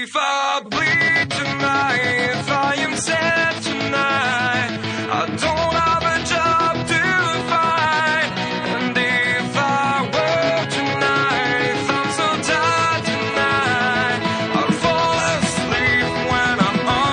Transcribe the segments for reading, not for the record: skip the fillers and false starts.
if I bleed tonight, if I am sad tonight, I don't have a job to find. And if I work tonight, if I'm so tired tonight, I'll fall asleep when I'm home.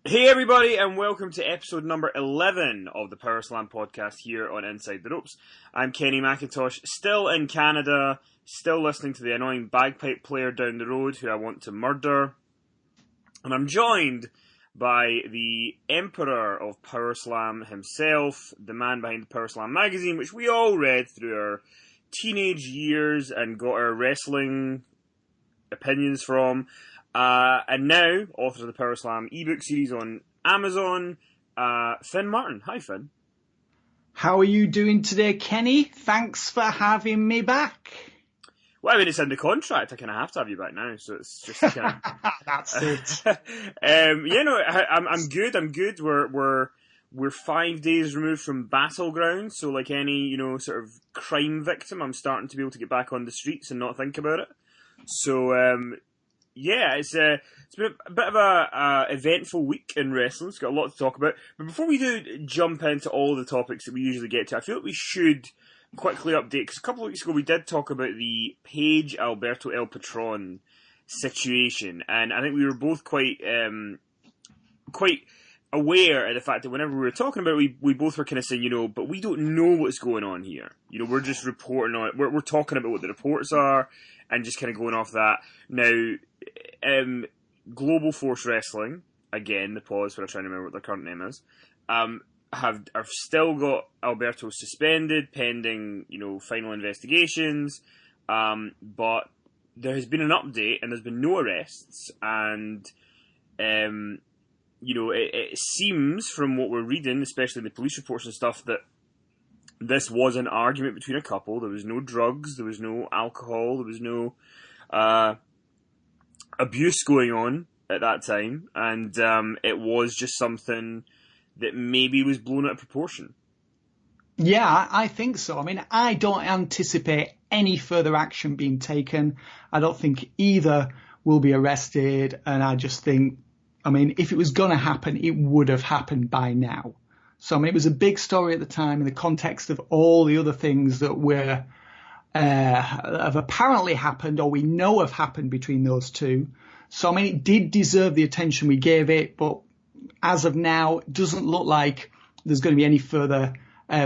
Hey everybody, and welcome to episode number 11 of the SummerSlam podcast here on Inside the Ropes. I'm Kenny McIntosh, still in Canada, still listening to the annoying bagpipe player down the road who I want to murder. And I'm joined by the emperor of SummerSlam himself, the man behind the SummerSlam magazine, which we all read through our teenage years and got our wrestling opinions from. And now, author of the SummerSlam ebook series on Amazon, Finn Martin. Hi, Finn. How are you doing today, Kenny? Thanks for having me back. Well, I mean, it's in the contract. I kind of have to have you back now, so it's just kind of... That's it. I'm good. I'm good. We're 5 days removed from Battleground, so like any, sort of crime victim, I'm starting to be able to get back on the streets and not think about it. So, yeah, it's been a bit of a eventful week in wrestling. It's got a lot to talk about. But before we do jump into all the topics that we usually get to, I feel like we should quickly update, because a couple of weeks ago we did talk about the Paige Alberto El Patron situation, and I think we were both quite aware of the fact that whenever we were talking about it, we both were kind of saying, but we don't know what's going on here. We're just reporting on it. We're talking about what the reports are and just kind of going off that. Now, Global Force Wrestling, again, the pause for trying to remember what their current name is, have still got Alberto suspended pending, final investigations. But there has been an update and there's been no arrests, and it seems from what we're reading, especially in the police reports and stuff, that this was an argument between a couple. There was no drugs, there was no alcohol, there was no abuse going on at that time, and it was just something that maybe was blown out of proportion. Yeah, I think so. I mean, I don't anticipate any further action being taken. I don't think either will be arrested, and I just think, if it was going to happen, it would have happened by now. So, it was a big story at the time in the context of all the other things that have apparently happened, or we know have happened between those two. So, it did deserve the attention we gave it, but as of now, it doesn't look like there's going to be any further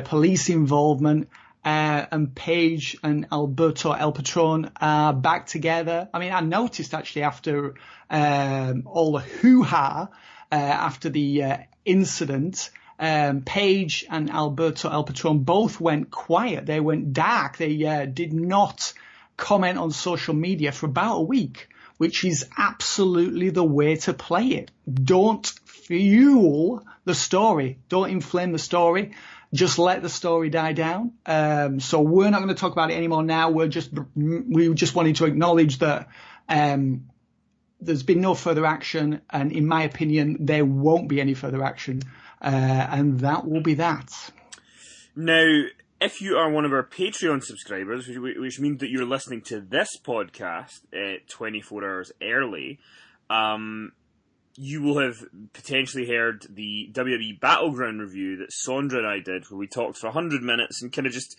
police involvement. And Paige and Alberto El Patron are back together. I noticed actually after all the hoo-ha after the incident, Paige and Alberto El Patron both went quiet. They went dark. They did not comment on social media for about a week, which is absolutely the way to play it. Don't fuel the story. Don't inflame the story. Just let the story die down. So we're not going to talk about it anymore now. We just wanted to acknowledge that there's been no further action, and in my opinion, there won't be any further action. And that will be that. Now, if you are one of our Patreon subscribers, which means that you're listening to this podcast 24 hours early, you will have potentially heard the WWE Battleground review that Sondra and I did, where we talked for 100 minutes and kind of just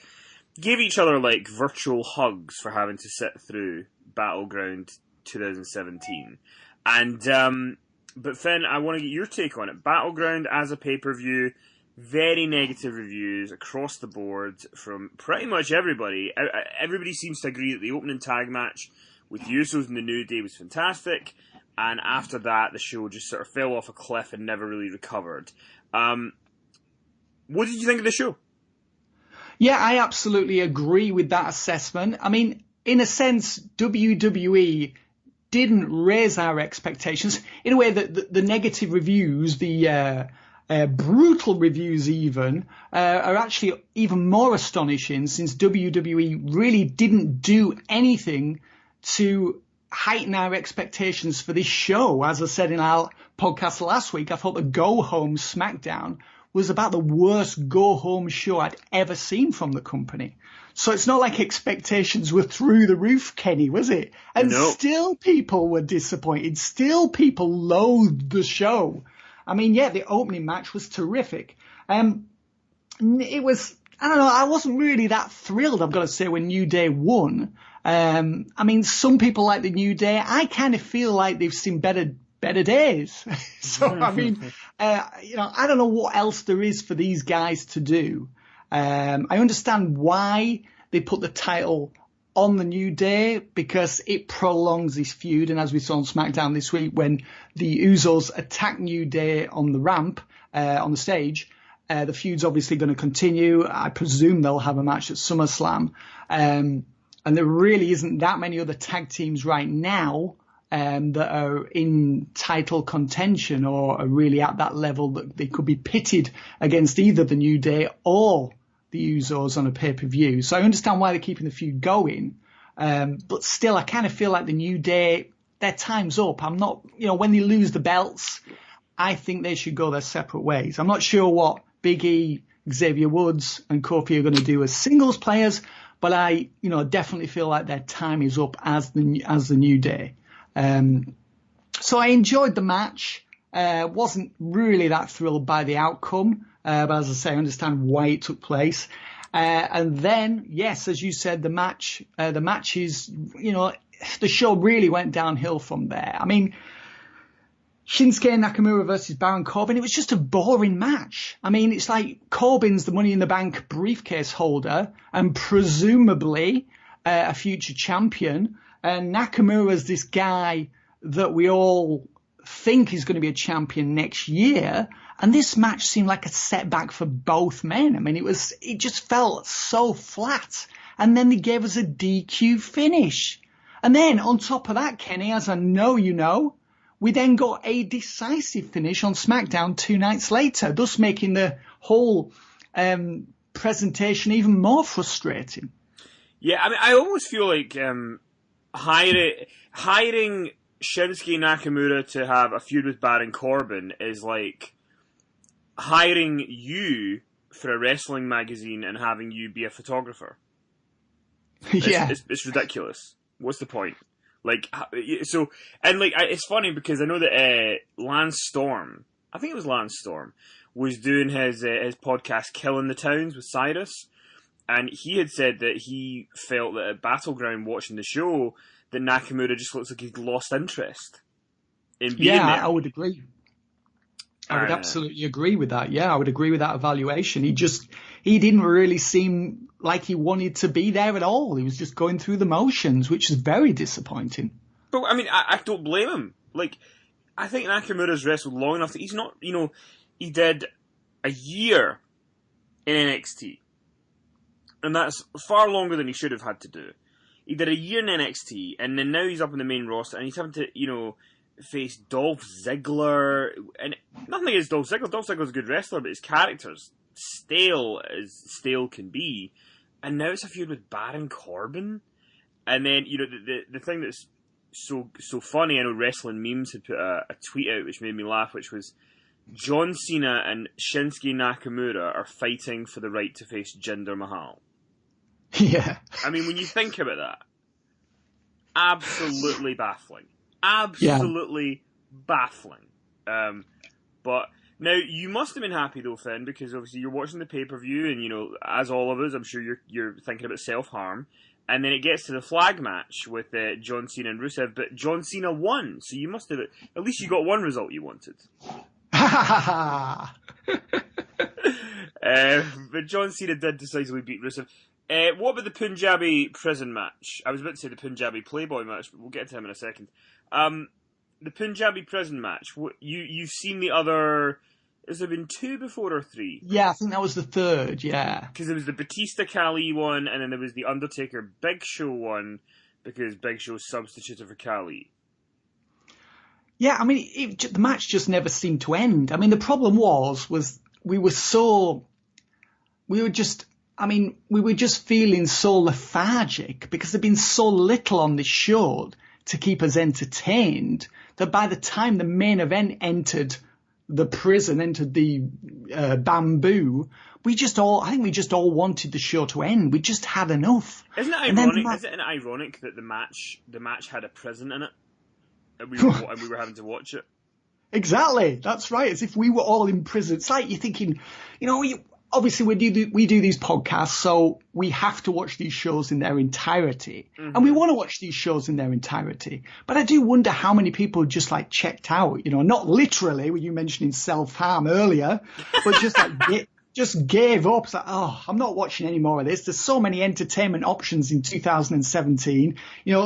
gave each other like virtual hugs for having to sit through Battleground 2017. And but Finn, I want to get your take on it. Battleground as a pay-per-view, very negative reviews across the board from pretty much everybody. Everybody seems to agree that the opening tag match with the Usos and the New Day was fantastic, and after that the show just sort of fell off a cliff and never really recovered. What did you think of the show? Yeah, I absolutely agree with that assessment. In a sense, WWE didn't raise our expectations in a way that the negative reviews, the brutal reviews even, are actually even more astonishing, since WWE really didn't do anything to heighten our expectations for this show. As I said in our podcast last week, I thought the Go Home SmackDown was about the worst Go Home show I'd ever seen from the company. So it's not like expectations were through the roof, Kenny, was it? And still people were disappointed. Still people loathed the show. I mean, yeah, the opening match was terrific. It was, I don't know, I wasn't really that thrilled, I've got to say, when New Day won. I mean, some people like the New Day. I kind of feel like they've seen better days. So, I mean, I don't know what else there is for these guys to do. I understand why they put the title on the New Day, because it prolongs this feud. And as we saw on SmackDown this week, when the Usos attack New Day on the ramp, on the stage, the feud's obviously going to continue. I presume they'll have a match at SummerSlam. And there really isn't that many other tag teams right now that are in title contention or are really at that level that they could be pitted against either the New Day or the Usos on a pay-per-view. So I understand why they're keeping the feud going. But still, I kind of feel like the New Day, their time's up. I'm not, when they lose the belts, I think they should go their separate ways. I'm not sure what Big E, Xavier Woods and Kofi are going to do as singles players, but I, definitely feel like their time is up as the New Day. So I enjoyed the match. Wasn't really that thrilled by the outcome. But as I say, I understand why it took place. And then, yes, as you said, the match is, the show really went downhill from there. I mean, Shinsuke Nakamura versus Baron Corbin, it was just a boring match. I mean, it's like Corbin's the Money in the Bank briefcase holder and presumably a future champion. And Nakamura's this guy that we all think is going to be a champion next year. And this match seemed like a setback for both men. I mean, it just felt so flat. And then they gave us a DQ finish. And then on top of that, Kenny, as I know you know, we then got a decisive finish on SmackDown 2 nights later, thus making the whole presentation even more frustrating. Yeah, I mean, I almost feel like hiring Shinsuke Nakamura to have a feud with Baron Corbin is like hiring you for a wrestling magazine and having you be a photographer. Yeah. It's ridiculous. What's the point? Like, so, and like, it's funny because I know that Lance Storm, I think it was Lance Storm, was doing his podcast Killing the Towns with Cyrus, and he had said that he felt that at Battleground watching the show, that Nakamura just looks like he's lost interest in being there. I would agree. I would absolutely agree with that. Yeah, I would agree with that evaluation. He didn't really seem like he wanted to be there at all. He was just going through the motions, which is very disappointing. But, I mean, I don't blame him. Like, I think Nakamura's wrestled long enough that he's not, he did a year in NXT. And that's far longer than he should have had to do. He did a year in NXT, and then now he's up in the main roster, and he's having to, face Dolph Ziggler, and nothing against Dolph Ziggler. Dolph Ziggler's a good wrestler, but his character's stale as stale can be. And now it's a feud with Baron Corbin. And then, the thing that's so funny, I know Wrestling Memes had put a tweet out which made me laugh, which was John Cena and Shinsuke Nakamura are fighting for the right to face Jinder Mahal. Yeah. I mean, when you think about that, absolutely baffling. Absolutely baffling. But now, you must have been happy though, Finn, because obviously you're watching the pay-per-view and, as all of us, I'm sure you're thinking about self-harm. And then it gets to the flag match with John Cena and Rusev, but John Cena won, so you must have, at least you got one result you wanted. But John Cena did decisively beat Rusev. What about the Punjabi prison match? I was about to say the Punjabi Playboy match, but we'll get to him in a second. The Punjabi prison match, you've seen the other... Has there been 2 before or 3? Yeah, I think that was the 3rd, yeah. Because there was the Batista Khali one, and then there was the Undertaker Big Show one, because Big Show substituted for Khali. Yeah, I mean, the match just never seemed to end. I mean, the problem was we were just feeling so lethargic because there'd been so little on this show to keep us entertained that by the time the main event entered the prison, entered the bamboo, I think we just all wanted the show to end. We just had enough. Isn't it ironic? Isn't it ironic that the match had a prison in it, and we were having to watch it? Exactly. That's right. As if we were all in prison. It's like you're thinking, obviously we do these podcasts, so we have to watch these shows in their entirety. Mm-hmm. And we want to watch these shows in their entirety. But I do wonder how many people just like checked out, not literally, when you mentioning self-harm earlier, but just like just gave up. It's like, I'm not watching any more of this. There's so many entertainment options in 2017.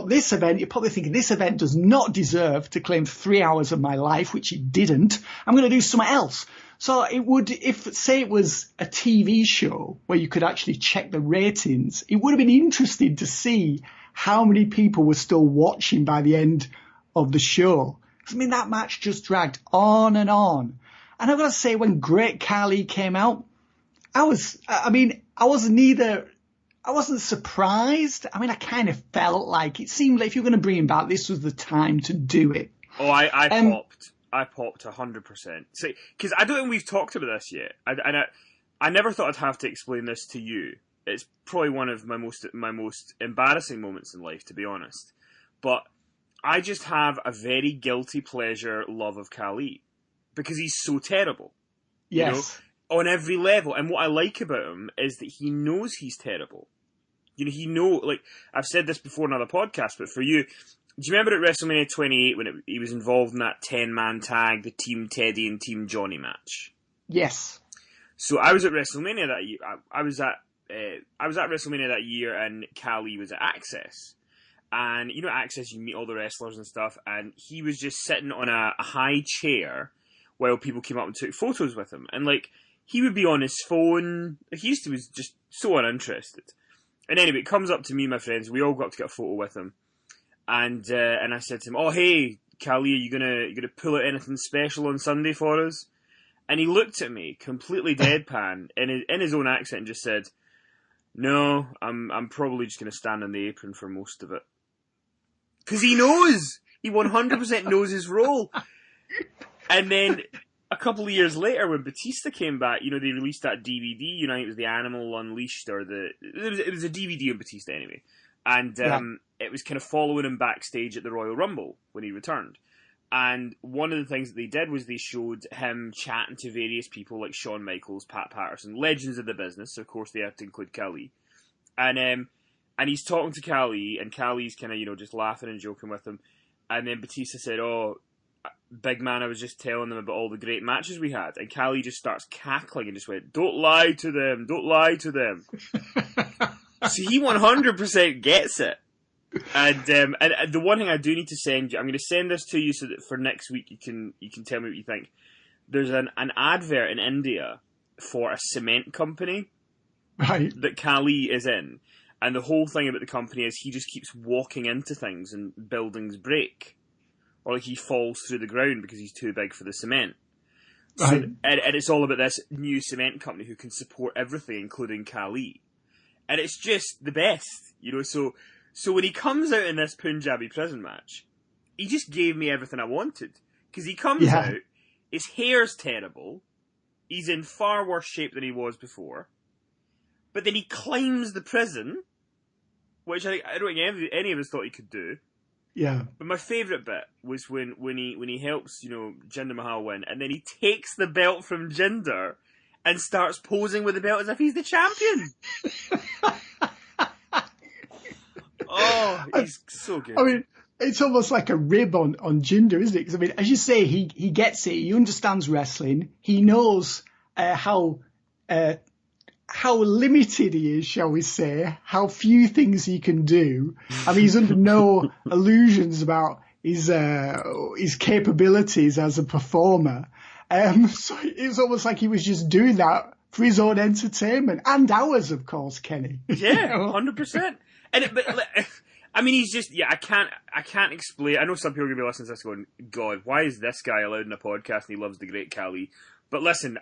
This event, you're probably thinking this event does not deserve to claim 3 hours of my life, which it didn't. I'm going to do something else. So it would, say it was a TV show where you could actually check the ratings, it would have been interesting to see how many people were still watching by the end of the show. I mean, that match just dragged on and on. And I've got to say, when Great Khali came out, I wasn't surprised. I mean, I kind of felt like it seemed like if you're going to bring him back, this was the time to do it. Oh, I popped 100%. See, because I don't think we've talked about this yet. I never thought I'd have to explain this to you. It's probably one of my most embarrassing moments in life, to be honest. But I just have a very guilty pleasure love of Khali because he's so terrible. Yes. On every level. And what I like about him is that he knows he's terrible. I've said this before in other podcasts, but for you, do you remember at WrestleMania 28 when he was involved in that 10-man tag, the Team Teddy and Team Johnny match? Yes. So I was at WrestleMania that year. I was at WrestleMania that year, and Khali was at Access. And at Access, you meet all the wrestlers and stuff, and he was just sitting on a high chair while people came up and took photos with him. And he would be on his phone. He was just so uninterested. And anyway, it comes up to me and my friends. We all got up to get a photo with him. And I said to him, "Oh, hey, Khali, are you gonna pull out anything special on Sunday for us?" And he looked at me, completely deadpan, in his own accent, and just said, "No, I'm probably just gonna stand on the apron for most of it." Because he 100% knows his role. And then a couple of years later, when Batista came back, they released that DVD. I think it was the Animal Unleashed, or it was a DVD of Batista anyway. And it was kind of following him backstage at the Royal Rumble when he returned. And one of the things that they did was they showed him chatting to various people like Shawn Michaels, Pat Patterson, legends of the business. So of course, they had to include Khali. And he's talking to Khali, and Khali's kind of, just laughing and joking with him. And then Batista said, "Oh, big man, I was just telling them about all the great matches we had." And Khali just starts cackling and just went, "Don't lie to them, don't lie to them." So he 100% gets it. And the one thing I do need to send you, I'm going to send this to you so that for next week you can tell me what you think. There's an advert in India for a cement company, right, that Khali is in. And the whole thing about the company is he just keeps walking into things and buildings break. Or he falls through the ground because he's too big for the cement. Right. So, and it's all about this new cement company who can support everything, including Khali. And it's just the best, So when he comes out in this Punjabi prison match, he just gave me everything I wanted. Because he comes out, his hair's terrible, he's in far worse shape than he was before, but then he climbs the prison, which I don't think any of us thought he could do. Yeah. But my favourite bit was when he helps, Jinder Mahal win, and then he takes the belt from Jinder and starts posing with the belt as if he's the champion. Oh, he's so good. I mean, it's almost like a rib on Jinder, isn't it? Because, I mean, as you say, he gets it. He understands wrestling. He knows how limited he is, shall we say, how few things he can do. I mean, he's under no illusions about his capabilities as a performer. So it's almost like he was just doing that for his own entertainment and ours, of course, Kenny. Yeah, 100%. I mean, he's just, I can't explain. I know some people are going to be listening to this going, God, why is this guy allowed in a podcast and he loves the great Khali? But listen,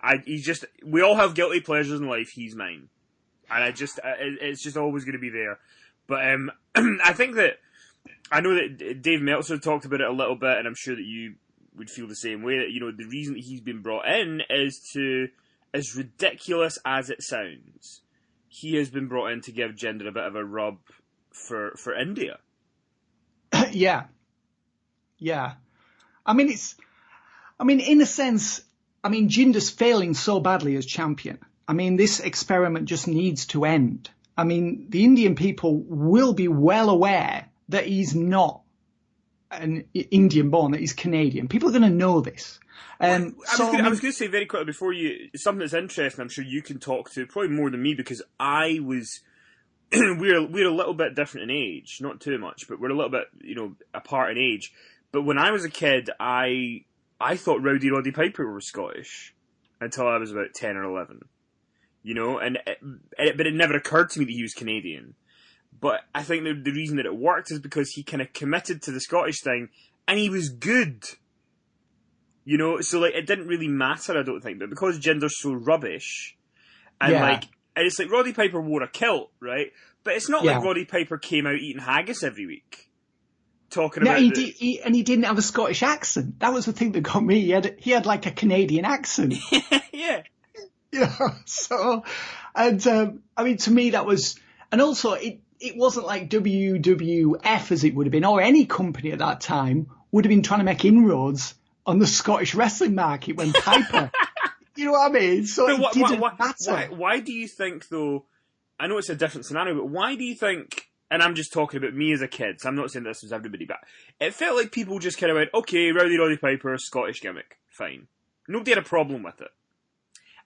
we all have guilty pleasures in life. He's mine. And it's just always going to be there. But I think that, I know that Dave Meltzer talked about it a little bit, and I'm sure that you would feel the same way, that, the reason that he's been brought in is to, as ridiculous as it sounds, he has been brought in to give Jinder a bit of a rub for India. Yeah. I mean, in a sense, Jinder's failing so badly as champion. I mean, this experiment just needs to end. I mean, the Indian people will be well aware that he's not an Indian born, that he's Canadian. People are going to know this. I was going to say very quickly before something that's interesting, I'm sure you can talk to probably more than me, because we're a little bit different in age, not too much, but we're a little bit, apart in age. But when I was a kid, I thought Roddy Piper was Scottish until I was about 10 or 11. But it never occurred to me that he was Canadian. But I think the reason that it worked is because he kind of committed to the Scottish thing, and he was good. So it didn't really matter, I don't think. But because Jinder's so rubbish, and and it's like Roddy Piper wore a kilt, right? But it's not like Roddy Piper came out eating haggis every week, talking about. He didn't have a Scottish accent. That was the thing that got me. He had like a Canadian accent. Yeah. So, and to me that was, and also it wasn't like WWF as it would have been, or any company at that time would have been trying to make inroads on the Scottish wrestling market when Piper, you know what I mean? So it didn't matter. Why do you think, though, I know it's a different scenario, but why do you think, and I'm just talking about me as a kid, so I'm not saying this was everybody, but it felt like people just kind of went, okay, Roddy Piper, Scottish gimmick, fine. Nobody had a problem with it.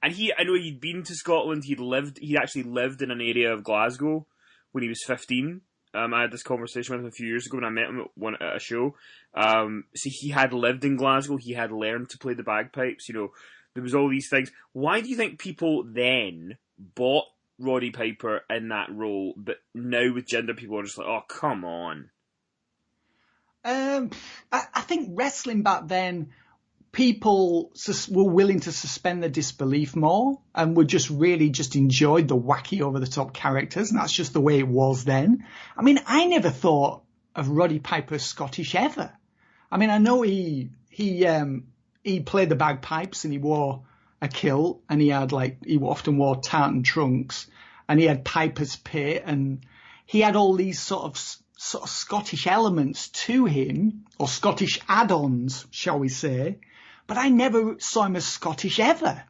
And I know he'd been to Scotland, he actually lived in an area of Glasgow when he was 15. I had this conversation with him a few years ago when I met him at a show. So he had lived in Glasgow, he had learned to play the bagpipes, there was all these things. Why do you think people then bought Roddy Piper in that role, but now with Jinder, people are just like, oh, come on? I think wrestling back then, people were willing to suspend their disbelief more and would just really enjoyed the wacky over-the-top characters, and that's just the way it was then. I mean, I never thought of Roddy Piper Scottish ever. I mean, I know he played the bagpipes and he wore a kilt, and he often wore tartan trunks, and he had Piper's Pit, and he had all these sort of Scottish elements to him, or Scottish add-ons, shall we say. But I never saw him as Scottish ever.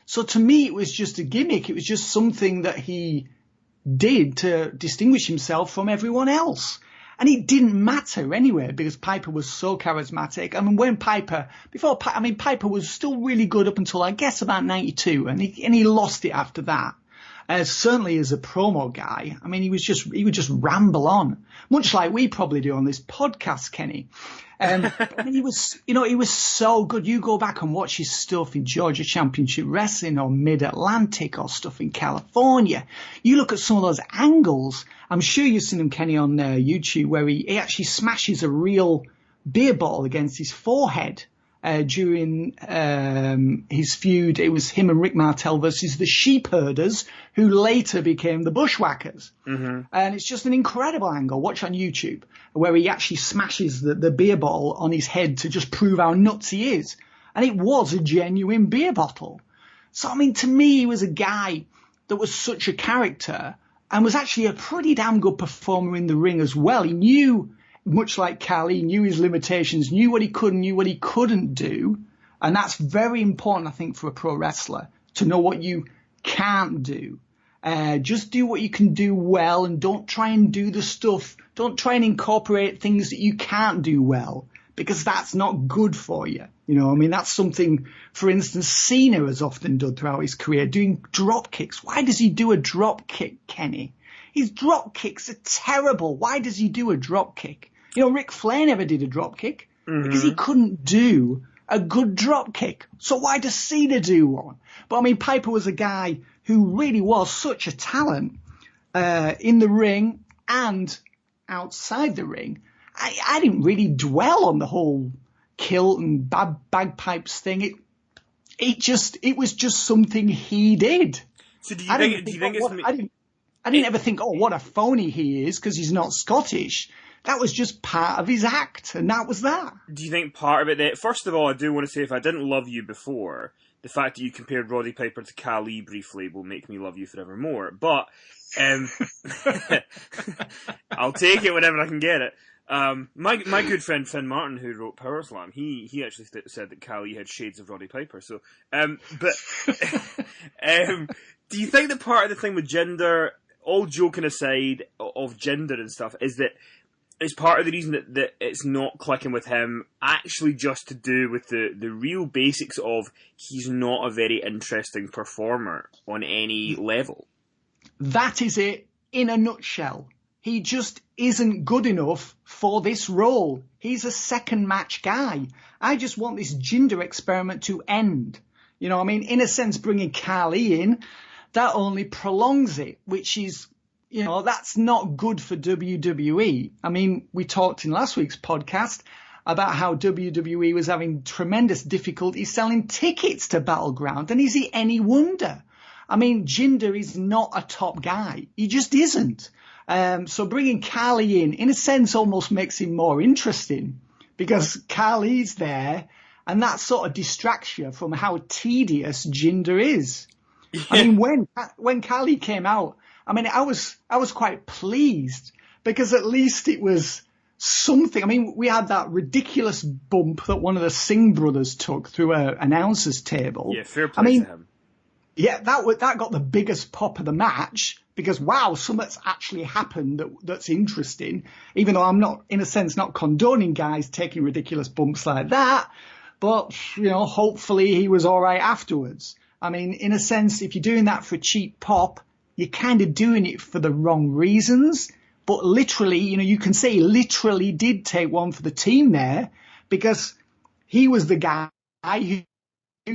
So to me, it was just a gimmick. It was just something that he did to distinguish himself from everyone else. And it didn't matter anyway, because Piper was so charismatic. I mean, Piper was still really good up until, I guess, about 92. And he lost it after that. Certainly as a promo guy. I mean, he would just ramble on, much like we probably do on this podcast, Kenny. I mean, he was so good. You go back and watch his stuff in Georgia Championship Wrestling or Mid-Atlantic or stuff in California. You look at some of those angles. I'm sure you've seen him, Kenny, on YouTube, where he actually smashes a real beer bottle against his forehead during his feud. It was him and Rick Martel versus the Sheep Herders, who later became the Bushwhackers. Mm-hmm. And it's just an incredible angle. Watch on YouTube, where he actually smashes the beer bottle on his head to just prove how nuts he is. And it was a genuine beer bottle. So, I mean, to me, he was a guy that was such a character and was actually a pretty damn good performer in the ring as well. He knew, much like Khali, knew his limitations, knew what he could and knew what he couldn't do. And that's very important, I think, for a pro wrestler, to know what you can't do. Just do what you can do well, and don't try and do the stuff. Don't try and incorporate things that you can't do well, because that's not good for you. You know, I mean, that's something, for instance, Cena has often done throughout his career, doing drop kicks. Why does he do a drop kick, Kenny? His drop kicks are terrible. Why does he do a drop kick? You know, Ric Flair never did a drop kick because he couldn't do a good drop kick. So why does Cena do one? But I mean, Piper was a guy who really was such a talent in the ring and outside the ring, I didn't really dwell on the whole kilt and bagpipes thing. It was just something he did. So do you think it's... I didn't ever think, oh, what a phony he is because he's not Scottish. That was just part of his act, and that was that. Do you think part of it... That, first of all, I do want to say, if I didn't love you before, the fact that you compared Roddy Piper to Khali briefly will make me love you forevermore. But I'll take it whenever I can get it. My good friend Finn Martin, who wrote Power Slam, he actually said that Khali had shades of Roddy Piper. So, but do you think that part of the thing with Jinder, all joking aside of Jinder and stuff, is part of the reason that it's not clicking with him actually just to do with the real basics of he's not a very interesting performer on any level? That is it in a nutshell. He just isn't good enough for this role. He's a second match guy. I just want this Jinder experiment to end. You know what I mean? In a sense, bringing Khali in, that only prolongs it, which is, you know, that's not good for WWE. I mean, we talked in last week's podcast about how WWE was having tremendous difficulty selling tickets to Battleground. And is it any wonder? I mean, Jinder is not a top guy. He just isn't. So bringing Khali in a sense, almost makes him more interesting because Khali's there and that sort of distracts you from how tedious Jinder is. Yeah. I mean, when Khali came out, I mean, I was quite pleased because at least it was something. I mean, we had that ridiculous bump that one of the Singh brothers took through an announcer's table. Yeah, fair play to him. Yeah, that got the biggest pop of the match because, wow, something's actually happened that's interesting, even though I'm not, in a sense, not condoning guys taking ridiculous bumps like that. But, you know, hopefully he was all right afterwards. I mean, in a sense, if you're doing that for cheap pop, you're kind of doing it for the wrong reasons. But literally, you know, you can say he literally did take one for the team there because he was the guy who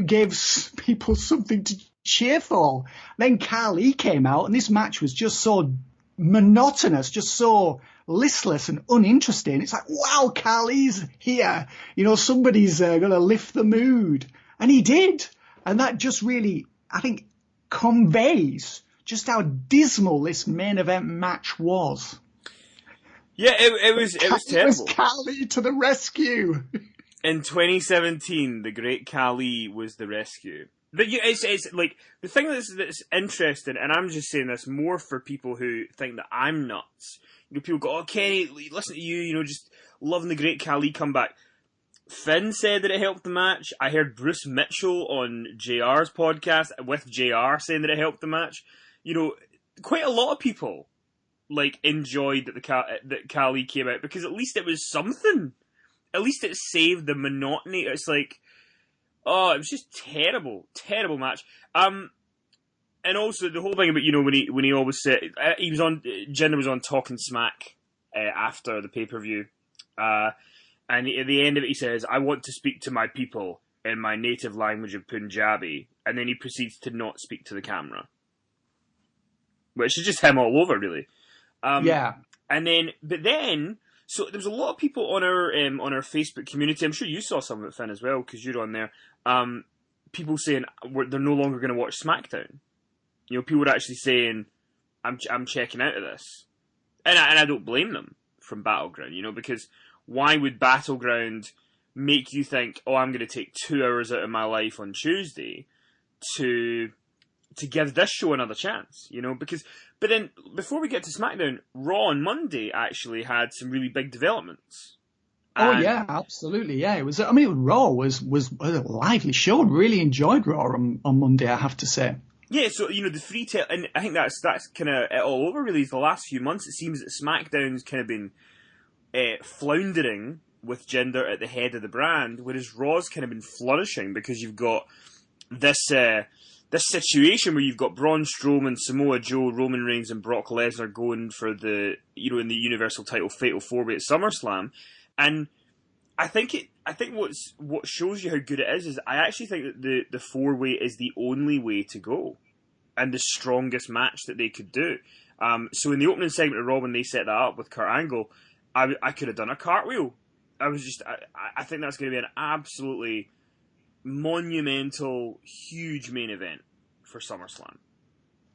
gives people something to cheer for. Then Khali came out and this match was just so monotonous, just so listless and uninteresting. It's like, wow, Khali's here. You know, somebody's going to lift the mood. And he did. And that just really, I think, conveys just how dismal this main event match was. Yeah, it was terrible. It was Khali to the rescue. In 2017, the great Khali was the rescue. But it's like, the thing that's interesting, and I'm just saying this more for people who think that I'm nuts. You know, people go, oh, Kenny, listen to you, you know, just loving the great Khali comeback. Finn said that it helped the match. I heard Bruce Mitchell on JR's podcast with JR saying that it helped the match. You know, quite a lot of people, like, enjoyed that Khali came out because at least it was something. At least it saved the monotony. It's like, oh, it was just terrible match. And also the whole thing about, you know, when he always said Jinder was on Talking Smack after the pay-per-view, and at the end of it he says, "I want to speak to my people in my native language of Punjabi," and then he proceeds to not speak to the camera, which is just him all over, really. Yeah. But then. So there was a lot of people on our Facebook community. I'm sure you saw some of it, Finn, as well, because you're on there. People saying they're no longer going to watch SmackDown. You know, people were actually saying, "I'm checking out of this," and I don't blame them from Battleground. You know, because why would Battleground make you think, "Oh, I'm going to take 2 hours out of my life on Tuesday to give this show another chance?" You know, But then, before we get to SmackDown, Raw on Monday actually had some really big developments. Oh, yeah, absolutely, yeah. It was. I mean, Raw was a lively show. I really enjoyed Raw on Monday, I have to say. Yeah, so, you know, the free tail, and I think that's kind of it all over, really. The last few months, it seems that SmackDown's kind of been floundering with Jinder at the head of the brand, whereas Raw's kind of been flourishing because you've got this situation where you've got Braun Strowman, Samoa Joe, Roman Reigns, and Brock Lesnar going for the, you know, in the Universal title Fatal 4-Way at SummerSlam, and I think what shows you how good it is I actually think that the 4-Way is the only way to go, and the strongest match that they could do. So in the opening segment of Raw, when they set that up with Kurt Angle, I could have done a cartwheel. I think that's going to be an absolutely monumental, huge main event for SummerSlam.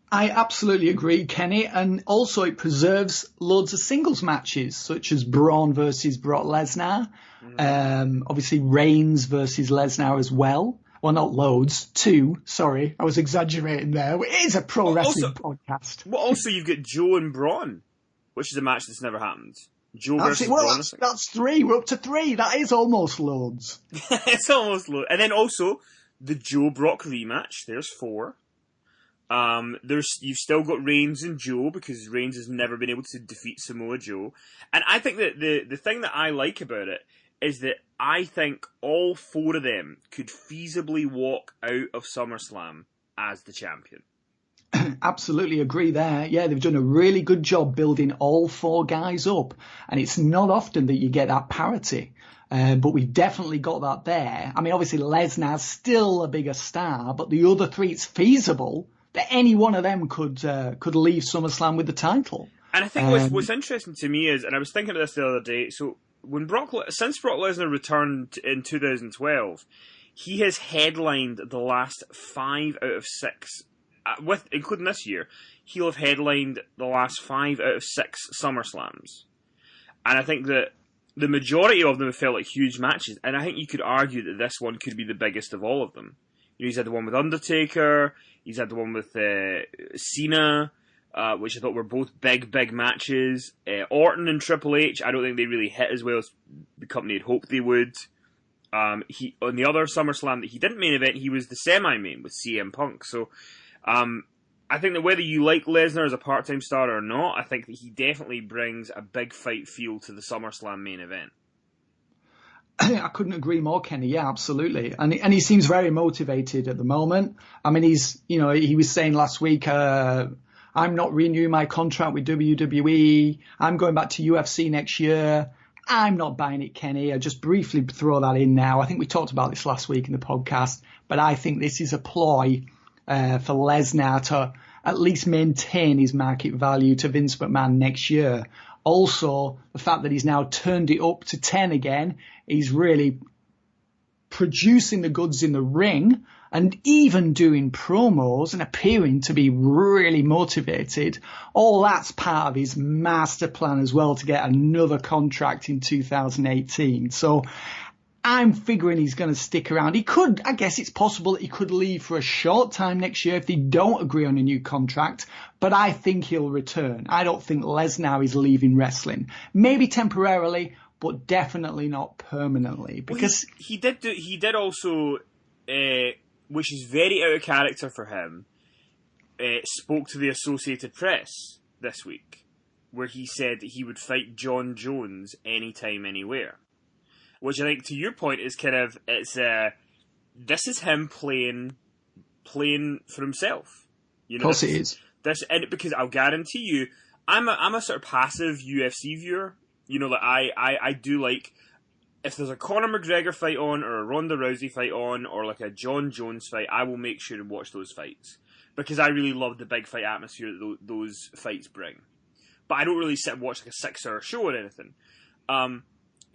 I absolutely agree, Kenny, and also it preserves loads of singles matches, such as Braun versus Brock Lesnar, obviously Reigns versus Lesnar as well. Well, not loads, 2, sorry, I was exaggerating there. It is a pro wrestling podcast. Well, also you've got Joe and Braun, which is a match that's never happened. Joe versus Braun. That's 3, we're up to 3, that is almost loads. It's almost loads. And then also, the Joe-Brock rematch, there's 4. You've still got Reigns and Joe, because Reigns has never been able to defeat Samoa Joe. And I think that the thing that I like about it is that I think all 4 of them could feasibly walk out of SummerSlam as the champion. Absolutely agree there. Yeah, they've done a really good job building all 4 guys up. And it's not often that you get that parity. But we've definitely got that there. I mean, obviously Lesnar's still a bigger star, but the other 3, it's feasible that any one of them could leave SummerSlam with the title. And I think what's interesting to me is, and I was thinking of this the other day, so since Brock Lesnar returned in 2012, he has headlined the last 5 out of 6, including this year, he'll have headlined the last 5 out of 6 SummerSlams. And I think that the majority of them have felt like huge matches, and I think you could argue that this one could be the biggest of all of them. He's had the one with Undertaker, he's had the one with Cena, which I thought were both big matches. Orton and Triple H, I don't think they really hit as well as the company had hoped they would. On the other SummerSlam that he didn't main event, he was the semi-main with CM Punk. So I think that whether you like Lesnar as a part-time star or not, I think that he definitely brings a big fight feel to the SummerSlam main event. I couldn't agree more, Kenny. Yeah, absolutely. And he seems very motivated at the moment. I mean, he was saying last week, I'm not renewing my contract with WWE. I'm going back to UFC next year. I'm not buying it, Kenny. I just briefly throw that in now. I think we talked about this last week in the podcast, but I think this is a ploy for Lesnar to at least maintain his market value to Vince McMahon next year. Also, the fact that he's now turned it up to 10 again, he's really producing the goods in the ring and even doing promos and appearing to be really motivated. All that's part of his master plan as well to get another contract in 2018. So I'm figuring he's going to stick around. I guess it's possible that he could leave for a short time next year if they don't agree on a new contract, but I think he'll return. I don't think Lesnar is leaving wrestling. Maybe temporarily, but definitely not permanently. Because he did also, which is very out of character for him, spoke to the Associated Press this week, where he said that he would fight John Jones anytime, anywhere. Which I think, to your point, is kind of, this is him playing for himself. You know, of course it is. Because I'll guarantee you, I'm a sort of passive UFC viewer. You know, like I do like, if there's a Conor McGregor fight on, or a Ronda Rousey fight on, or like a John Jones fight, I will make sure to watch those fights. Because I really love the big fight atmosphere that those fights bring. But I don't really sit and watch like a 6-hour show or anything.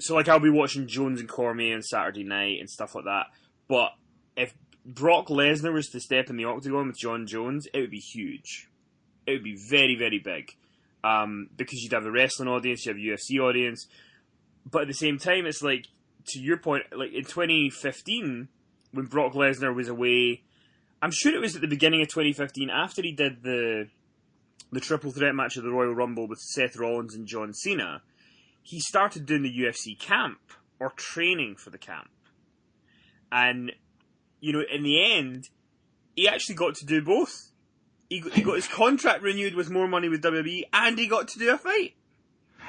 So, like, I'll be watching Jones and Cormier on Saturday night and stuff like that. But if Brock Lesnar was to step in the octagon with John Jones, it would be huge. It would be very, very big. Because you'd have a wrestling audience, you have a UFC audience. But at the same time, it's like, to your point, like in 2015, when Brock Lesnar was away, I'm sure it was at the beginning of 2015, after he did the triple threat match of the Royal Rumble with Seth Rollins and John Cena, he started doing the UFC camp, or training for the camp. And, you know, in the end, he actually got to do both. He got his contract renewed with more money with WWE, and he got to do a fight.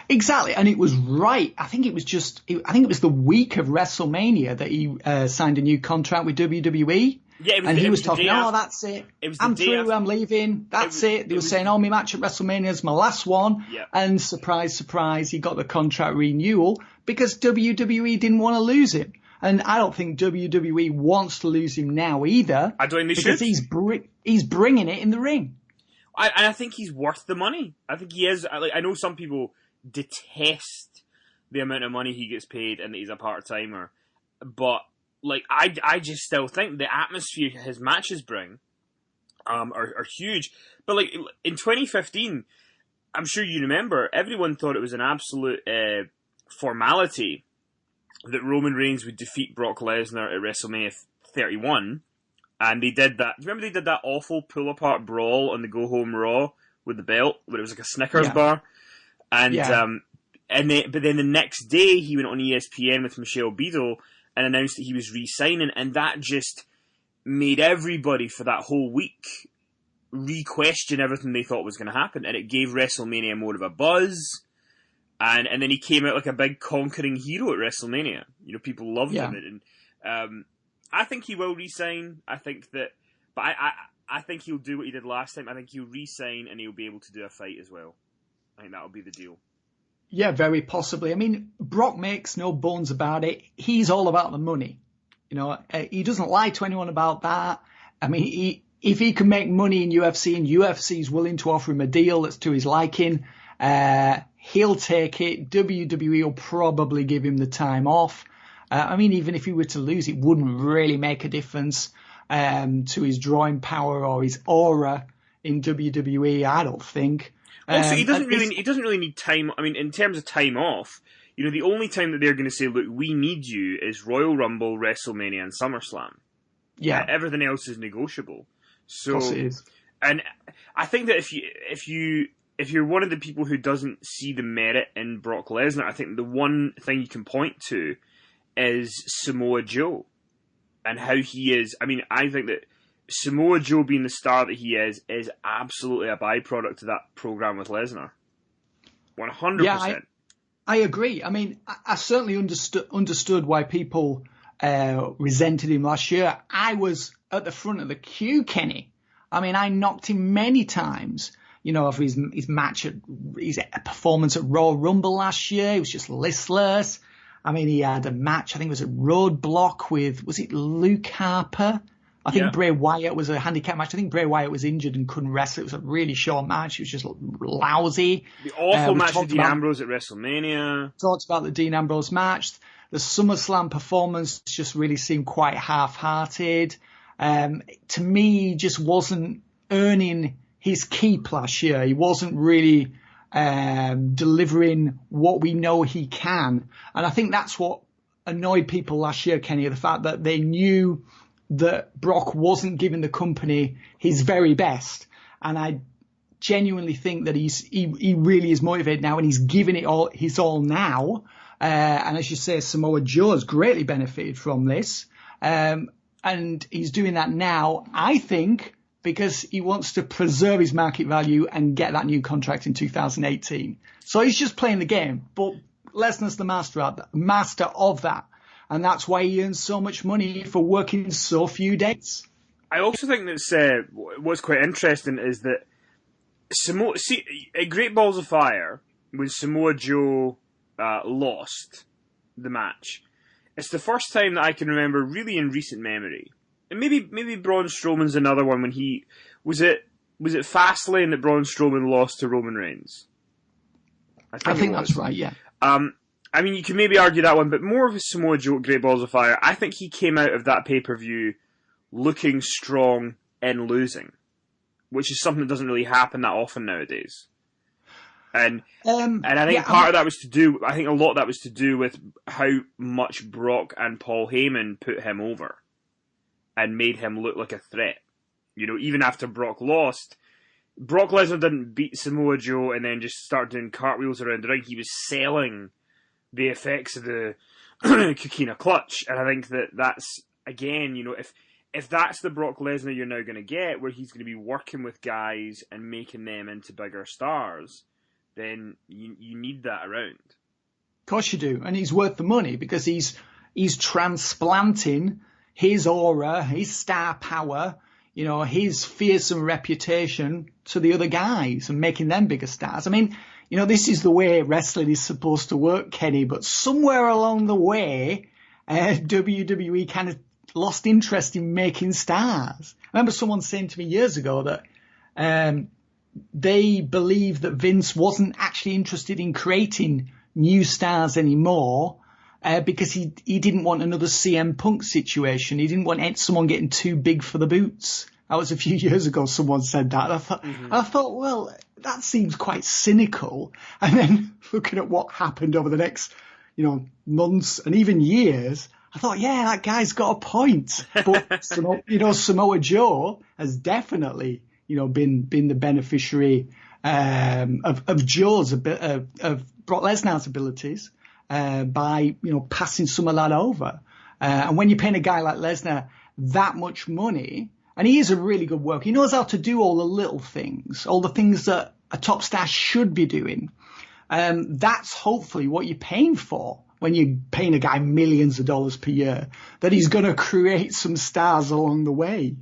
Exactly, and it was right. I think it was the week of WrestleMania that he signed a new contract with WWE. Yeah, and he was talking, that's it. I'm through, I'm leaving, that's it. They were saying, my match at WrestleMania is my last one. Yep. And surprise, surprise, he got the contract renewal because WWE didn't want to lose him. And I don't think WWE wants to lose him now either. I don't think they should. Because he's bringing it in the ring. And I think he's worth the money. I think he is. I know some people detest the amount of money he gets paid and that he's a part-timer, but like I just still think the atmosphere his matches bring are huge. But like in 2015, I'm sure you remember, everyone thought it was an absolute formality that Roman Reigns would defeat Brock Lesnar at WrestleMania 31, and they did that. Remember they did that awful pull-apart brawl on the Go Home Raw with the belt, where it was like a Snickers bar, and but then the next day he went on ESPN with Michelle Beadle and announced that he was re-signing, and that just made everybody for that whole week re-question everything they thought was going to happen, and it gave WrestleMania more of a buzz. And then he came out like a big conquering hero at WrestleMania. You know, people loved him. And I think he will re-sign. I think that, but I think he'll do what he did last time. I think he'll re-sign and he'll be able to do a fight as well. I think that'll be the deal. Yeah, very possibly. I mean, Brock makes no bones about it. He's all about the money. You know, he doesn't lie to anyone about that. I mean, if he can make money in UFC and UFC is willing to offer him a deal that's to his liking, he'll take it. WWE will probably give him the time off. I mean, even if he were to lose, it wouldn't really make a difference to his drawing power or his aura in WWE, I don't think. Also, he doesn't really need time. I mean, in terms of time off, you know, the only time that they're going to say, look, we need you is Royal Rumble, WrestleMania, and SummerSlam. Yeah. Everything else is negotiable. So, of course it is. And I think that if you're one of the people who doesn't see the merit in Brock Lesnar, I think the one thing you can point to is Samoa Joe and how he is. I mean, I think that Samoa Joe being the star that he is absolutely a byproduct of that program with Lesnar. 100%. Yeah, I agree. I mean, I certainly understood why people resented him last year. I was at the front of the queue, Kenny. I mean, I knocked him many times. You know, of his match his performance at Royal Rumble last year. He was just listless. I mean, he had a match, I think it was a Roadblock was it Luke Harper? I think Bray Wyatt was a handicap match. I think Bray Wyatt was injured and couldn't wrestle. It was a really short match. It was just lousy. The awful match with Dean Ambrose at WrestleMania. Talked about the Dean Ambrose match. The SummerSlam performance just really seemed quite half-hearted. To me, he just wasn't earning his keep last year. He wasn't really delivering what we know he can. And I think that's what annoyed people last year, Kenny, the fact that they knew that Brock wasn't giving the company his very best. And I genuinely think that he really is motivated now, and he's giving it his all now. And as you say, Samoa Joe has greatly benefited from this. And he's doing that now, I think, because he wants to preserve his market value and get that new contract in 2018. So he's just playing the game. But Lesnar's the master of that. And that's why he earns so much money for working so few dates. I also think that's what's quite interesting is that at Great Balls of Fire, when Samoa Joe lost the match, it's the first time that I can remember really in recent memory. And maybe Braun Strowman's another one when he was it Fastlane that Braun Strowman lost to Roman Reigns. I think that's right, yeah. I mean, you can maybe argue that one, but more of a Samoa Joe at Great Balls of Fire. I think he came out of that pay-per-view looking strong and losing, which is something that doesn't really happen that often nowadays. And I think part of that was I think a lot of that was to do with how much Brock and Paul Heyman put him over and made him look like a threat. You know, even after Brock lost, Brock Lesnar didn't beat Samoa Joe and then just start doing cartwheels around the ring. He was selling the effects of the Coquina Clutch. And I think that's, again, you know, if that's the Brock Lesnar you're now going to get, where he's going to be working with guys and making them into bigger stars, then you need that around. Of course you do. And he's worth the money because he's transplanting his aura, his star power, you know, his fearsome reputation to the other guys and making them bigger stars. I mean, you know, this is the way wrestling is supposed to work, Kenny, but somewhere along the way, WWE kind of lost interest in making stars. I remember someone saying to me years ago that they believe that Vince wasn't actually interested in creating new stars anymore because he didn't want another CM Punk situation. He didn't want someone getting too big for the boots. That was a few years ago someone said that. And I thought, well, that seems quite cynical. And then looking at what happened over the next, months and even years, I thought, yeah, that guy's got a point. But, Samoa Joe has definitely, been the beneficiary of Joe's of Brock Lesnar's abilities by, passing some of that over. And when you're paying a guy like Lesnar that much money, and he is a really good worker, he knows how to do all the little things, all the things that a top star should be doing. That's hopefully what you're paying for when you're paying a guy millions of dollars per year, that he's going to create some stars along the way,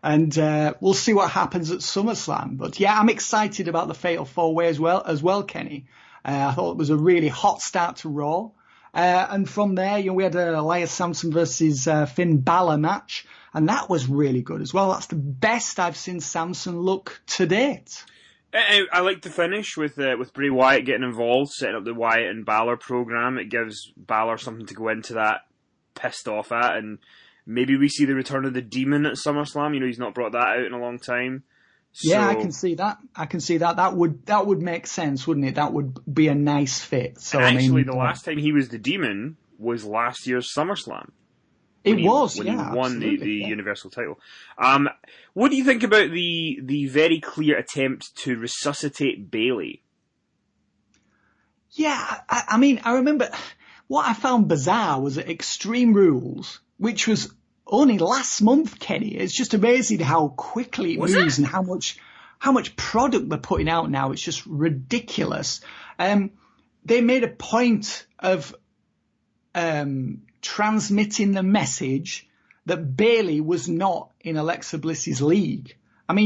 And we'll see what happens at SummerSlam. But yeah, I'm excited about the Fatal 4-Way as well, Kenny. I thought it was a really hot start to Raw. And from there, we had Elias Samson versus Finn Balor match, and that was really good as well. That's the best I've seen Samson look to date. I like the finish with Bray Wyatt getting involved, setting up the Wyatt and Balor program. It gives Balor something to go into that pissed off at, and maybe we see the return of the Demon at SummerSlam. He's not brought that out in a long time. So, yeah, I can see that. That would make sense, wouldn't it? That would be a nice fit. So actually, the last time he was the Demon was last year's SummerSlam. When he won the Universal title. What do you think about the very clear attempt to resuscitate Bayley? Yeah, I remember what I found bizarre was at Extreme Rules, which was only last month, Kenny. It's just amazing how quickly it moves and how much product they're putting out now. It's just ridiculous. They made a point of transmitting the message that Bayley was not in Alexa Bliss's league.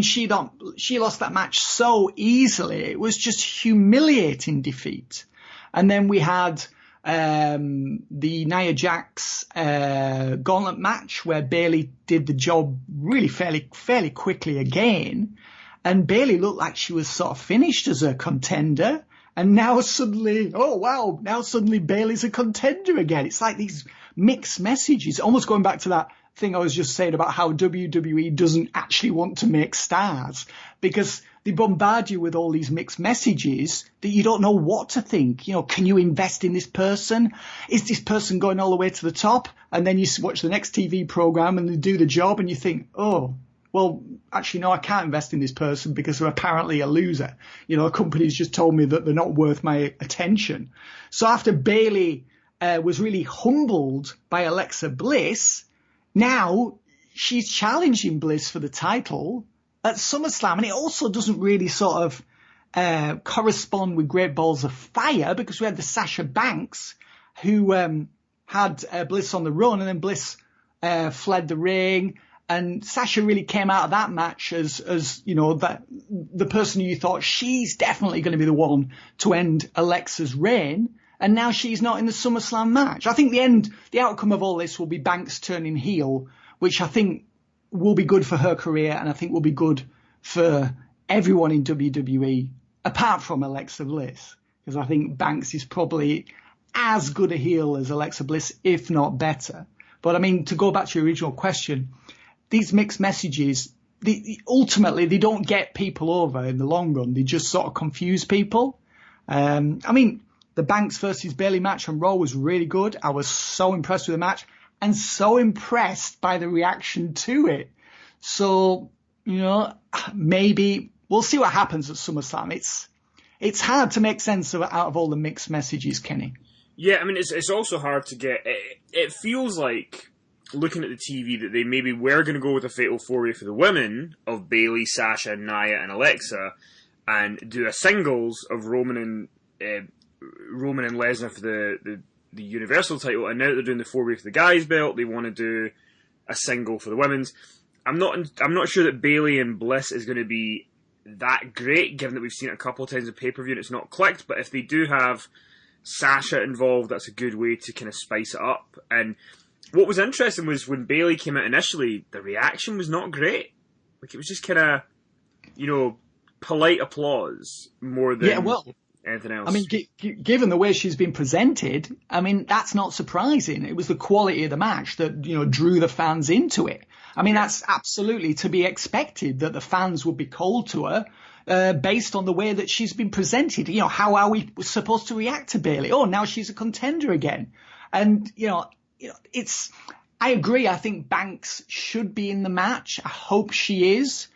She lost that match so easily. It was just humiliating defeat. And then we had the Nia Jax gauntlet match where Bayley did the job really fairly quickly again. And Bayley looked like she was sort of finished as a contender. And now suddenly Bayley's a contender again. It's like these mixed messages, almost going back to that thing I was just saying about how WWE doesn't actually want to make stars, because they bombard you with all these mixed messages that you don't know what to think. Can you invest in this person? Is this person going all the way to the top? And then you watch the next TV program and they do the job and you think, oh, well, actually, no, I can't invest in this person because they're apparently a loser. A company's just told me that they're not worth my attention. So after Bayley was really humbled by Alexa Bliss, now she's challenging Bliss for the title at SummerSlam. And it also doesn't really sort of correspond with Great Balls of Fire, because we had the Sasha Banks who had Bliss on the run, and then Bliss fled the ring. And Sasha really came out of that match as that the person who you thought she's definitely going to be the one to end Alexa's reign. And now she's not in the SummerSlam match. I think the outcome of all this will be Banks turning heel, which I think will be good for her career, and I think will be good for everyone in WWE, apart from Alexa Bliss, because I think Banks is probably as good a heel as Alexa Bliss, if not better. But to go back to your original question, these mixed messages, ultimately, they don't get people over in the long run. They just sort of confuse people. The Banks versus Bayley match on Raw was really good. I was so impressed with the match and so impressed by the reaction to it. So, maybe we'll see what happens at SummerSlam. It's hard to make sense out of all the mixed messages, Kenny. Yeah, it's also hard to get. It feels like, looking at the TV, that they maybe were going to go with a Fatal 4-Way for the women of Bayley, Sasha, Nia, and Alexa, and do a singles of Roman and Lesnar for the Universal title. And now that they're doing the 4-Way for the guys' belt, they want to do a single for the women's. I'm not sure that Bayley and Bliss is going to be that great, given that we've seen it a couple of times in pay-per-view and it's not clicked. But if they do have Sasha involved, that's a good way to kind of spice it up. And what was interesting was when Bayley came out initially, the reaction was not great. Like, it was just kind of, polite applause more than anything else. I mean, given the way she's been presented, I mean, that's not surprising. It was the quality of the match that, drew the fans into it. I mean, that's absolutely to be expected that the fans would be cold to her based on the way that she's been presented. How are we supposed to react to Bayley? Oh, now she's a contender again. And, I agree. I think Banks should be in the match. I hope she is.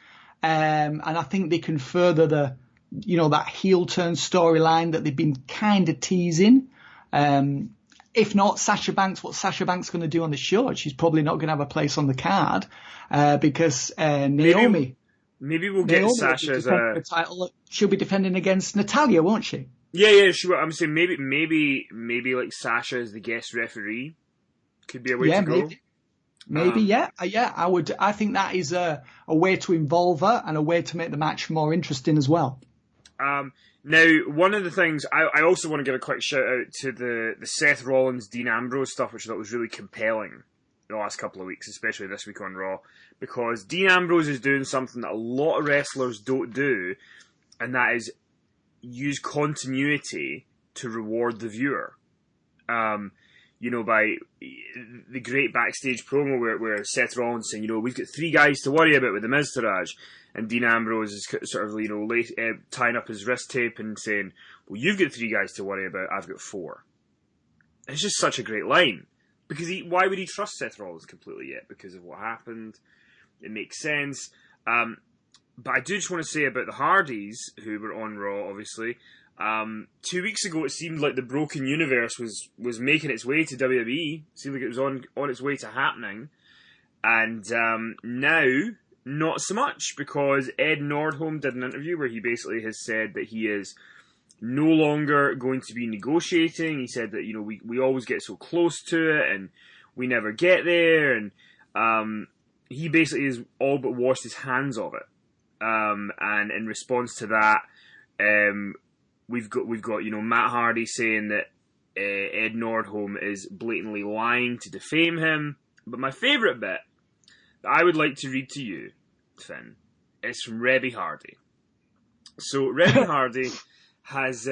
And I think they can further that heel turn storyline that they've been kind of teasing. If not Sasha Banks, what's Sasha Banks going to do on the show? She's probably not going to have a place on the card because Naomi. Maybe we'll get Sasha as a title. She'll be defending against Natalya, won't she? Yeah, she will. I'm saying maybe like Sasha as the guest referee could be a way to go. Maybe, yeah. I think that is a way to involve her and a way to make the match more interesting as well. Now, one of the things, I also want to give a quick shout out to the Seth Rollins, Dean Ambrose stuff, which I thought was really compelling the last couple of weeks, especially this week on Raw, because Dean Ambrose is doing something that a lot of wrestlers don't do, and that is use continuity to reward the viewer. By the great backstage promo where Seth Rollins saying, we've got 3 guys to worry about with the Miztourage, and Dean Ambrose is sort of, tying up his wrist tape and saying, well, you've got 3 guys to worry about, I've got 4. It's just such a great line. Because why would he trust Seth Rollins completely yet? Because of what happened. It makes sense. But I do just want to say about the Hardys, who were on Raw, obviously. 2 weeks ago, it seemed like the Broken Universe was making its way to WWE. It seemed like it was on its way to happening. And now, not so much, because Ed Nordholm did an interview where he basically has said that he is no longer going to be negotiating. He said that, we always get so close to it, and we never get there, and he basically has all but washed his hands of it. And in response to that, we've got Matt Hardy saying that Ed Nordholm is blatantly lying to defame him. But my favourite bit that I would like to read to you, Finn, is from Rebby Hardy. So Rebby Hardy has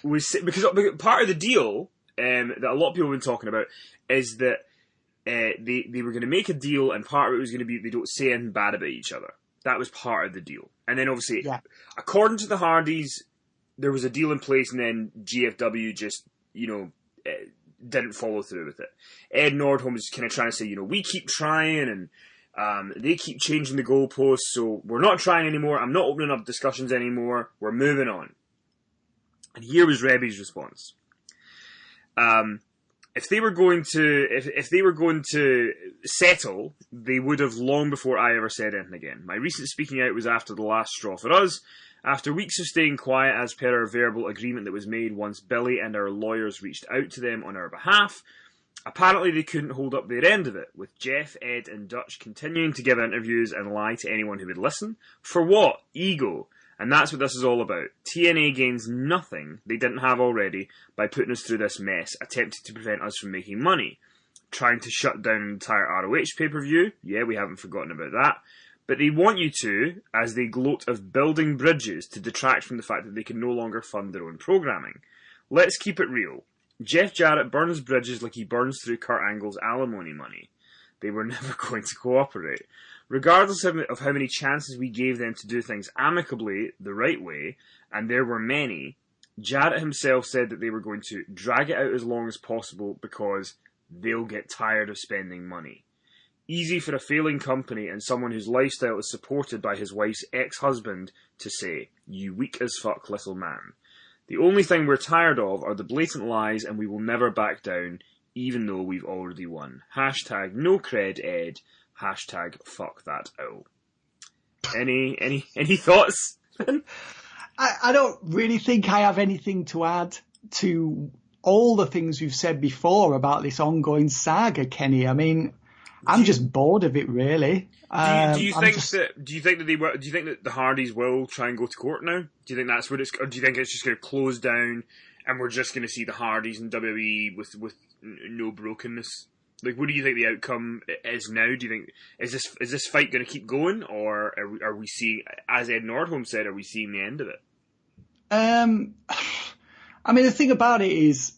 because part of the deal that a lot of people have been talking about is that they were going to make a deal, and part of it was going to be they don't say anything bad about each other. That was part of the deal. And then obviously, according to the Hardys, there was a deal in place, and then GFW just, didn't follow through with it. Ed Nordholm is kind of trying to say, we keep trying, and they keep changing the goalposts, so we're not trying anymore. I'm not opening up discussions anymore. We're moving on. And here was Rebby's response. If they were going to settle, they would have long before I ever said anything again. My recent speaking out was after the last straw for us. After weeks of staying quiet as per our verbal agreement that was made once Billy and our lawyers reached out to them on our behalf, apparently they couldn't hold up their end of it, with Jeff, Ed and Dutch continuing to give interviews and lie to anyone who would listen. For what? Ego. And that's what this is all about. TNA gains nothing they didn't have already by putting us through this mess, attempting to prevent us from making money. Trying to shut down an entire ROH pay-per-view. Yeah, we haven't forgotten about that. But they want you to, as they gloat of building bridges to detract from the fact that they can no longer fund their own programming. Let's keep it real. Jeff Jarrett burns bridges like he burns through Kurt Angle's alimony money. They were never going to cooperate. Regardless of how many chances we gave them to do things amicably, the right way, and there were many, Jarrett himself said that they were going to drag it out as long as possible because they'll get tired of spending money. Easy for a failing company and someone whose lifestyle is supported by his wife's ex-husband to say, "You weak as fuck little man." The only thing we're tired of are the blatant lies, and we will never back down, even though we've already won. Hashtag no cred, Ed. Hashtag fuck that owl. Any thoughts? I don't really think I have anything to add to all the things we've said before about this ongoing saga, Kenny. I mean, I'm just bored of it, really. Do you think that the Hardys will try and go to court now? Do you think that's what it's, or do you think it's just going to close down and we're just going to see the Hardys in WWE with no brokenness? Like, what do you think the outcome is now? Do you think is this fight going to keep going, or are we seeing, as Ed Nordholm said, are we seeing the end of it? I mean, the thing about it is,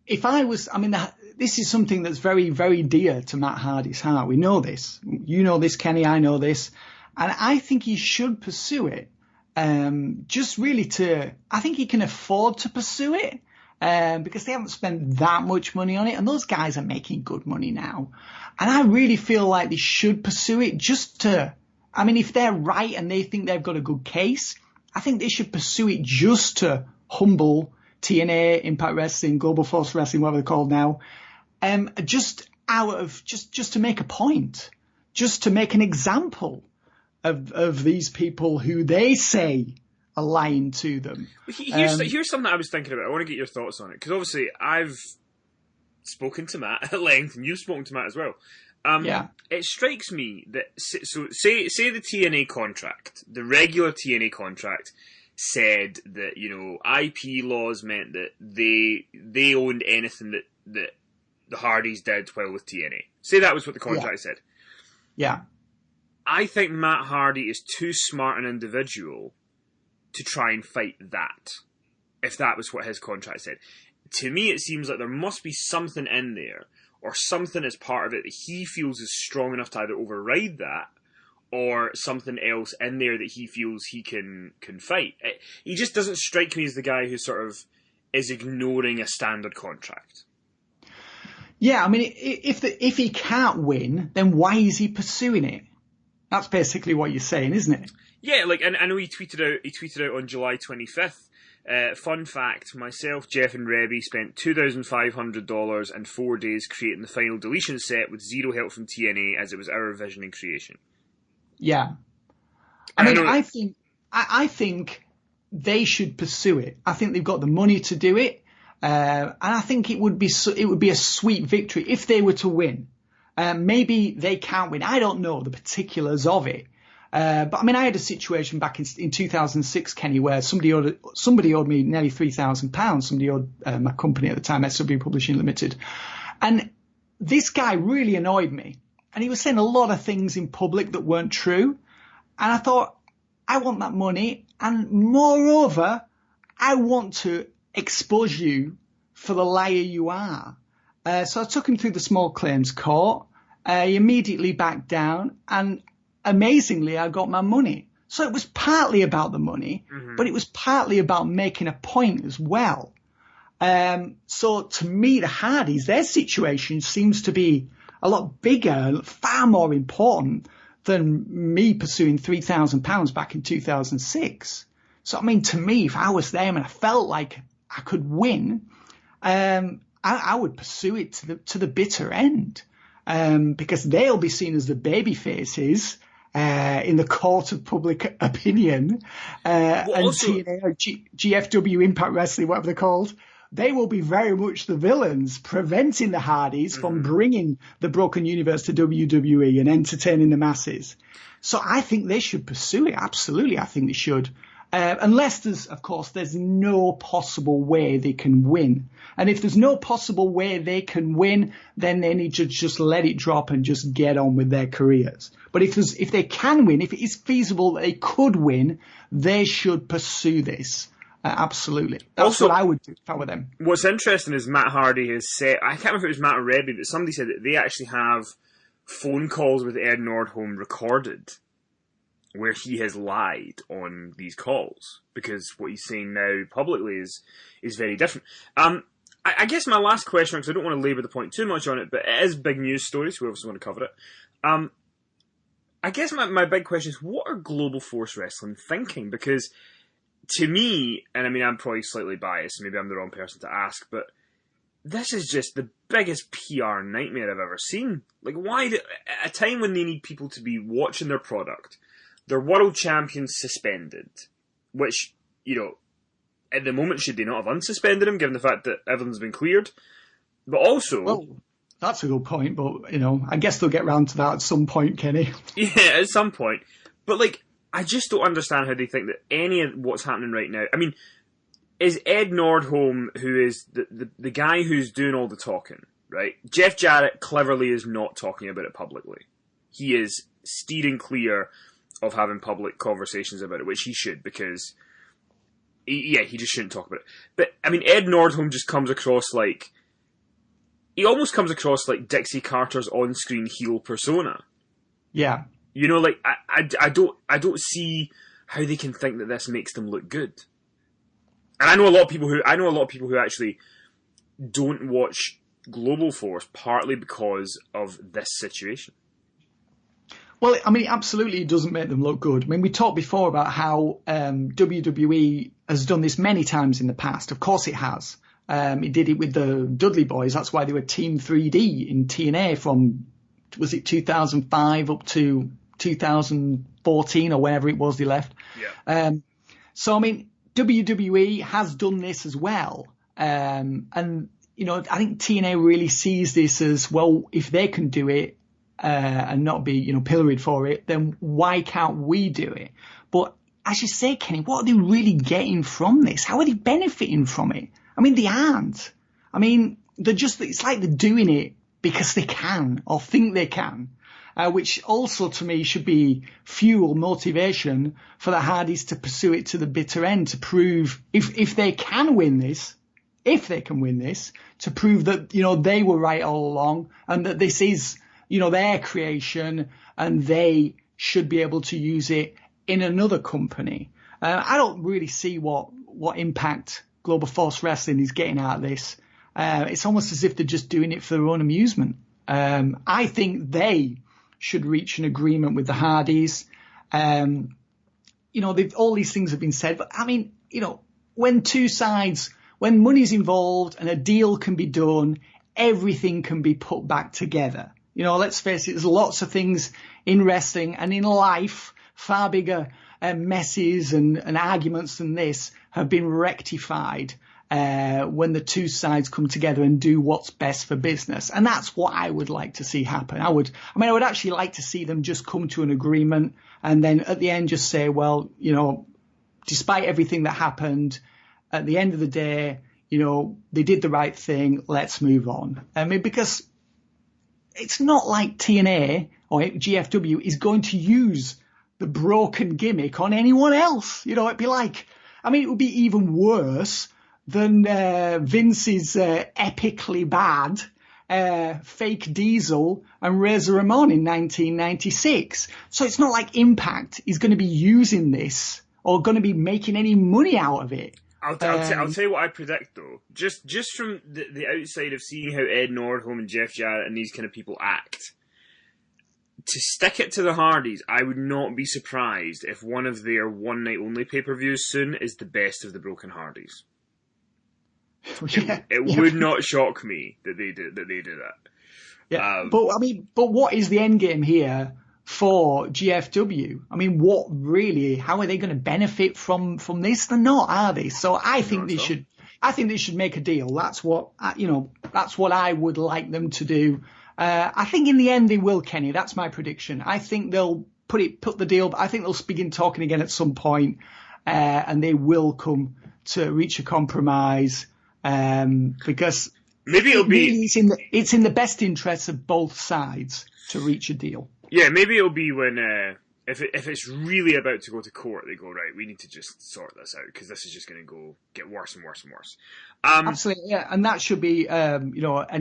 this is something that's very, very dear to Matt Hardy's heart. We know this. You know this, Kenny. I know this, and I think he should pursue it. I think he can afford to pursue it. Because they haven't spent that much money on it, and those guys are making good money now. And I really feel like they should pursue it if they're right and they think they've got a good case, I think they should pursue it just to humble TNA, Impact Wrestling, Global Force Wrestling, whatever they're called now, just to make a point, just to make an example of these people who they say are lying to them. Here's something I was thinking about. I want to get your thoughts on it, because obviously I've spoken to Matt at length, and you've spoken to Matt as well. It strikes me that, so say the TNA contract, the regular TNA contract, said that, IP laws meant that they owned anything that the Hardys did while with TNA. Say that was what the contract said. Yeah. I think Matt Hardy is too smart an individual to try and fight that, if that was what his contract said. To me, it seems like there must be something in there, or something as part of it that he feels is strong enough to either override that, or something else in there that he feels he can fight. He just doesn't strike me as the guy who sort of is ignoring a standard contract. Yeah, I mean, if he can't win, then why is he pursuing it? That's basically what you're saying, isn't it? Yeah, and I know he tweeted out on July 25th. Fun fact, myself, Jeff and Rebby spent $2,500 and 4 days creating the final deletion set with zero help from TNA, as it was our vision and creation. Yeah. I think they should pursue it. I think they've got the money to do it. And I think it would be a sweet victory if they were to win. Maybe they can't win. I don't know the particulars of it. But I had a situation back in 2006, Kenny, where somebody owed me nearly £3,000. Somebody owed my company at the time, SW Publishing Limited. And this guy really annoyed me. And he was saying a lot of things in public that weren't true. And I thought, I want that money. And moreover, I want to expose you for the liar you are. So I took him through the small claims court. He immediately backed down, and amazingly, I got my money. So it was partly about the money, but it was partly about making a point as well. So to me, the Hardys, their situation seems to be a lot bigger, far more important than me pursuing £3,000 back in 2006. So, to me, if I was them and I felt like I could win, I would pursue it to the bitter end, because they'll be seen as the baby faces in the court of public opinion, and also, TNA, GFW, Impact Wrestling, whatever they're called. They will be very much the villains, preventing the Hardys from bringing the broken universe to WWE and entertaining the masses. So I think they should pursue it. Absolutely, I think they should. Unless there's no possible way they can win. And if there's no possible way they can win, then they need to just let it drop and just get on with their careers. But if they can win, if it is feasible that they could win, they should pursue this. Absolutely. That's what I would do if I were them. What's interesting is Matt Hardy has said, I can't remember if it was Matt or Rebby, but somebody said that they actually have phone calls with Ed Nordholm recorded where he has lied on these calls, because what he's saying now publicly is very different. I guess my last question, because I don't want to labour the point too much on it, but it is big news story, so we obviously want to cover it. I guess my big question is, what are Global Force Wrestling thinking? Because to me, and I'm probably slightly biased, maybe I'm the wrong person to ask, but this is just the biggest PR nightmare I've ever seen. Like, why, at a time when they need people to be watching their product, their world champions suspended, which, at the moment, should they not have unsuspended him, given the fact that everything's been cleared? But also... Well, that's a good point, but, I guess they'll get round to that at some point, Kenny. Yeah, at some point. But, I just don't understand how they think that any of what's happening right now... is Ed Nordholm, who is the guy who's doing all the talking, right? Jeff Jarrett cleverly is not talking about it publicly. He is steering clear of having public conversations about it, which he should, because he just shouldn't talk about it. But, I mean, Ed Nordholm just comes across like... He almost comes across like Dixie Carter's on-screen heel persona. Yeah. You know, like, I don't see how they can think that this makes them look good. And I know a lot of people who actually don't watch Global Force partly because of this situation. Well, I mean, absolutely it doesn't make them look good. I mean, we talked before about how WWE has done this many times in the past. Of course it has. It did it with the Dudley Boys. That's why they were Team 3D in TNA from, was it 2005 up to 2014 or whenever it was they left. Yeah. So, I mean, WWE has done this as well. And, you know, I think TNA really sees this as, well, if they can do it, and not be, you know, pilloried for it, then why can't we do it? But as you say, Kenny, what are they really getting from this? How are they benefiting from it? I mean, they aren't. I mean, it's like they're doing it because they can or think they can, which also to me should be fuel, motivation for the Hardys to pursue it to the bitter end, to prove if they can win this, to prove that, you know, they were right all along and that this is, you know, their creation and they should be able to use it in another company. I don't really see what impact Global Force Wrestling is getting out of this. It's almost as if they're just doing it for their own amusement. I think they should reach an agreement with the Hardys. You know, all these things have been said, but I mean, you know, when money's involved and a deal can be done, everything can be put back together. You know, let's face it, there's lots of things in wrestling and in life, far bigger messes and arguments than this have been rectified when the two sides come together and do what's best for business. And that's what I would like to see happen. I would actually like to see them just come to an agreement and then at the end just say, well, you know, despite everything that happened, at the end of the day, you know, they did the right thing. Let's move on. I mean, because it's not like TNA or GFW is going to use the broken gimmick on anyone else. You know, it'd be like, I mean, it would be even worse than Vince's epically bad fake Diesel and Razor Ramon in 1996. So it's not like Impact is going to be using this or going to be making any money out of it. I'll tell you what I predict, though. Just from the outside of seeing how Ed Nordholm and Jeff Jarrett and these kind of people act, to stick it to the Hardys, I would not be surprised if one of their one-night-only pay-per-views soon is the Best of the Broken Hardys. It would not shock me that they do that. Yeah, but what is the end game here for GFW? I mean, how are they going to benefit from this? They're not, are they? So I think they should make a deal. That's what I would like them to do. I think in the end they will, Kenny. That's my prediction. I think they'll put the deal. I think they'll begin talking again at some point, and they will come to reach a compromise. Because maybe it's in the best interests of both sides to reach a deal. Yeah, maybe it'll be when if it's really about to go to court, they go, right, we need to just sort this out because this is just going to get worse and worse and worse. Absolutely, yeah, and that should be an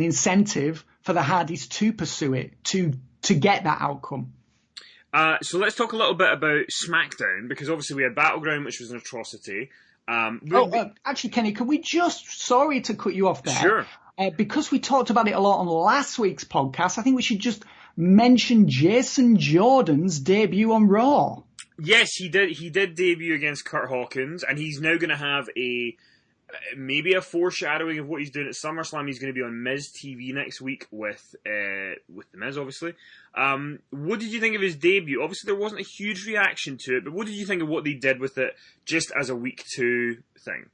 incentive for the Hardys to pursue it to get that outcome. So let's talk a little bit about SmackDown, because obviously we had Battleground, which was an atrocity. Actually, Kenny, can we sorry to cut you off there. Sure. Because we talked about it a lot on last week's podcast, I think we should just mention Jason Jordan's debut on Raw. Yes, he did. He did debut against Kurt Hawkins, and he's now going to have maybe a foreshadowing of what he's doing at SummerSlam. He's going to be on Miz TV next week with The Miz, obviously. What did you think of his debut? Obviously, there wasn't a huge reaction to it, but what did you think of what they did with it just as a week 2 thing?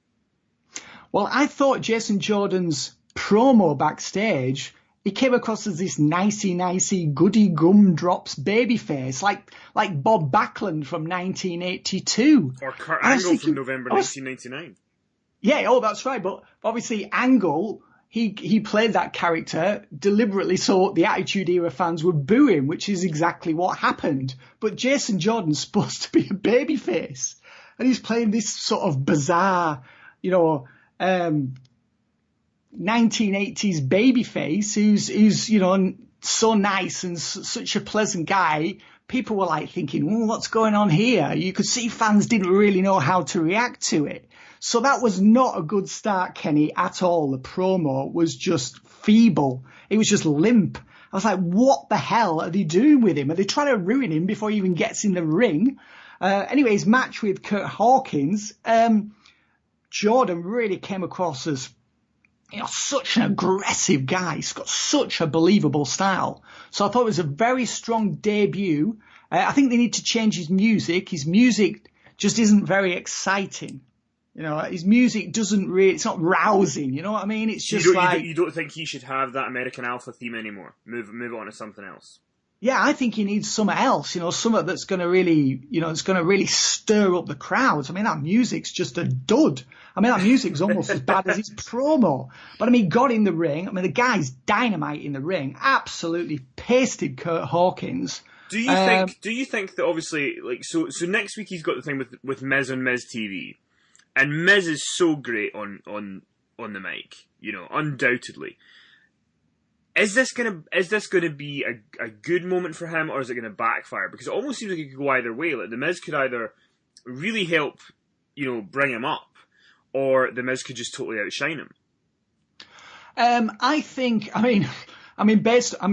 Well, I thought Jason Jordan's promo backstage, he came across as this nicey goody gumdrops babyface, like Bob Backlund from 1982. Or Kurt Angle from November 1999. Yeah, that's right. But obviously Angle, he played that character deliberately so the Attitude Era fans would boo him, which is exactly what happened. But Jason Jordan's supposed to be a babyface, and he's playing this sort of bizarre, 1980s babyface who's so nice and such a pleasant guy. People were like thinking, what's going on here? You could see fans didn't really know how to react to it. So that was not a good start, Kenny, at all. The promo was just feeble. It was just limp. I was like, what the hell are they doing with him? Are they trying to ruin him before he even gets in the ring? Anyway, his match with Kurt Hawkins, Jordan really came across as such an aggressive guy. He's got such a believable style. So I thought it was a very strong debut. I think they need to change his music. His music just isn't very exciting. His music doesn't really, it's not rousing, you know what I mean? It's just you don't think he should have that American Alpha theme anymore? Move on to something else. Yeah, I think he needs something else, something that's going to really, it's going to really stir up the crowds. I mean, that music's just a dud. I mean, that music's almost as bad as his promo. But I mean, got in the ring. I mean, the guy's dynamite in the ring. Absolutely pasted Kurt Hawkins. Do you think that obviously, so next week he's got the thing with Miz on Miz TV. And Miz is so great on the mic, undoubtedly. Is this gonna be a good moment for him, or is it gonna backfire? Because it almost seems like it could go either way. Like the Miz could either really help, bring him up, or the Miz could just totally outshine him.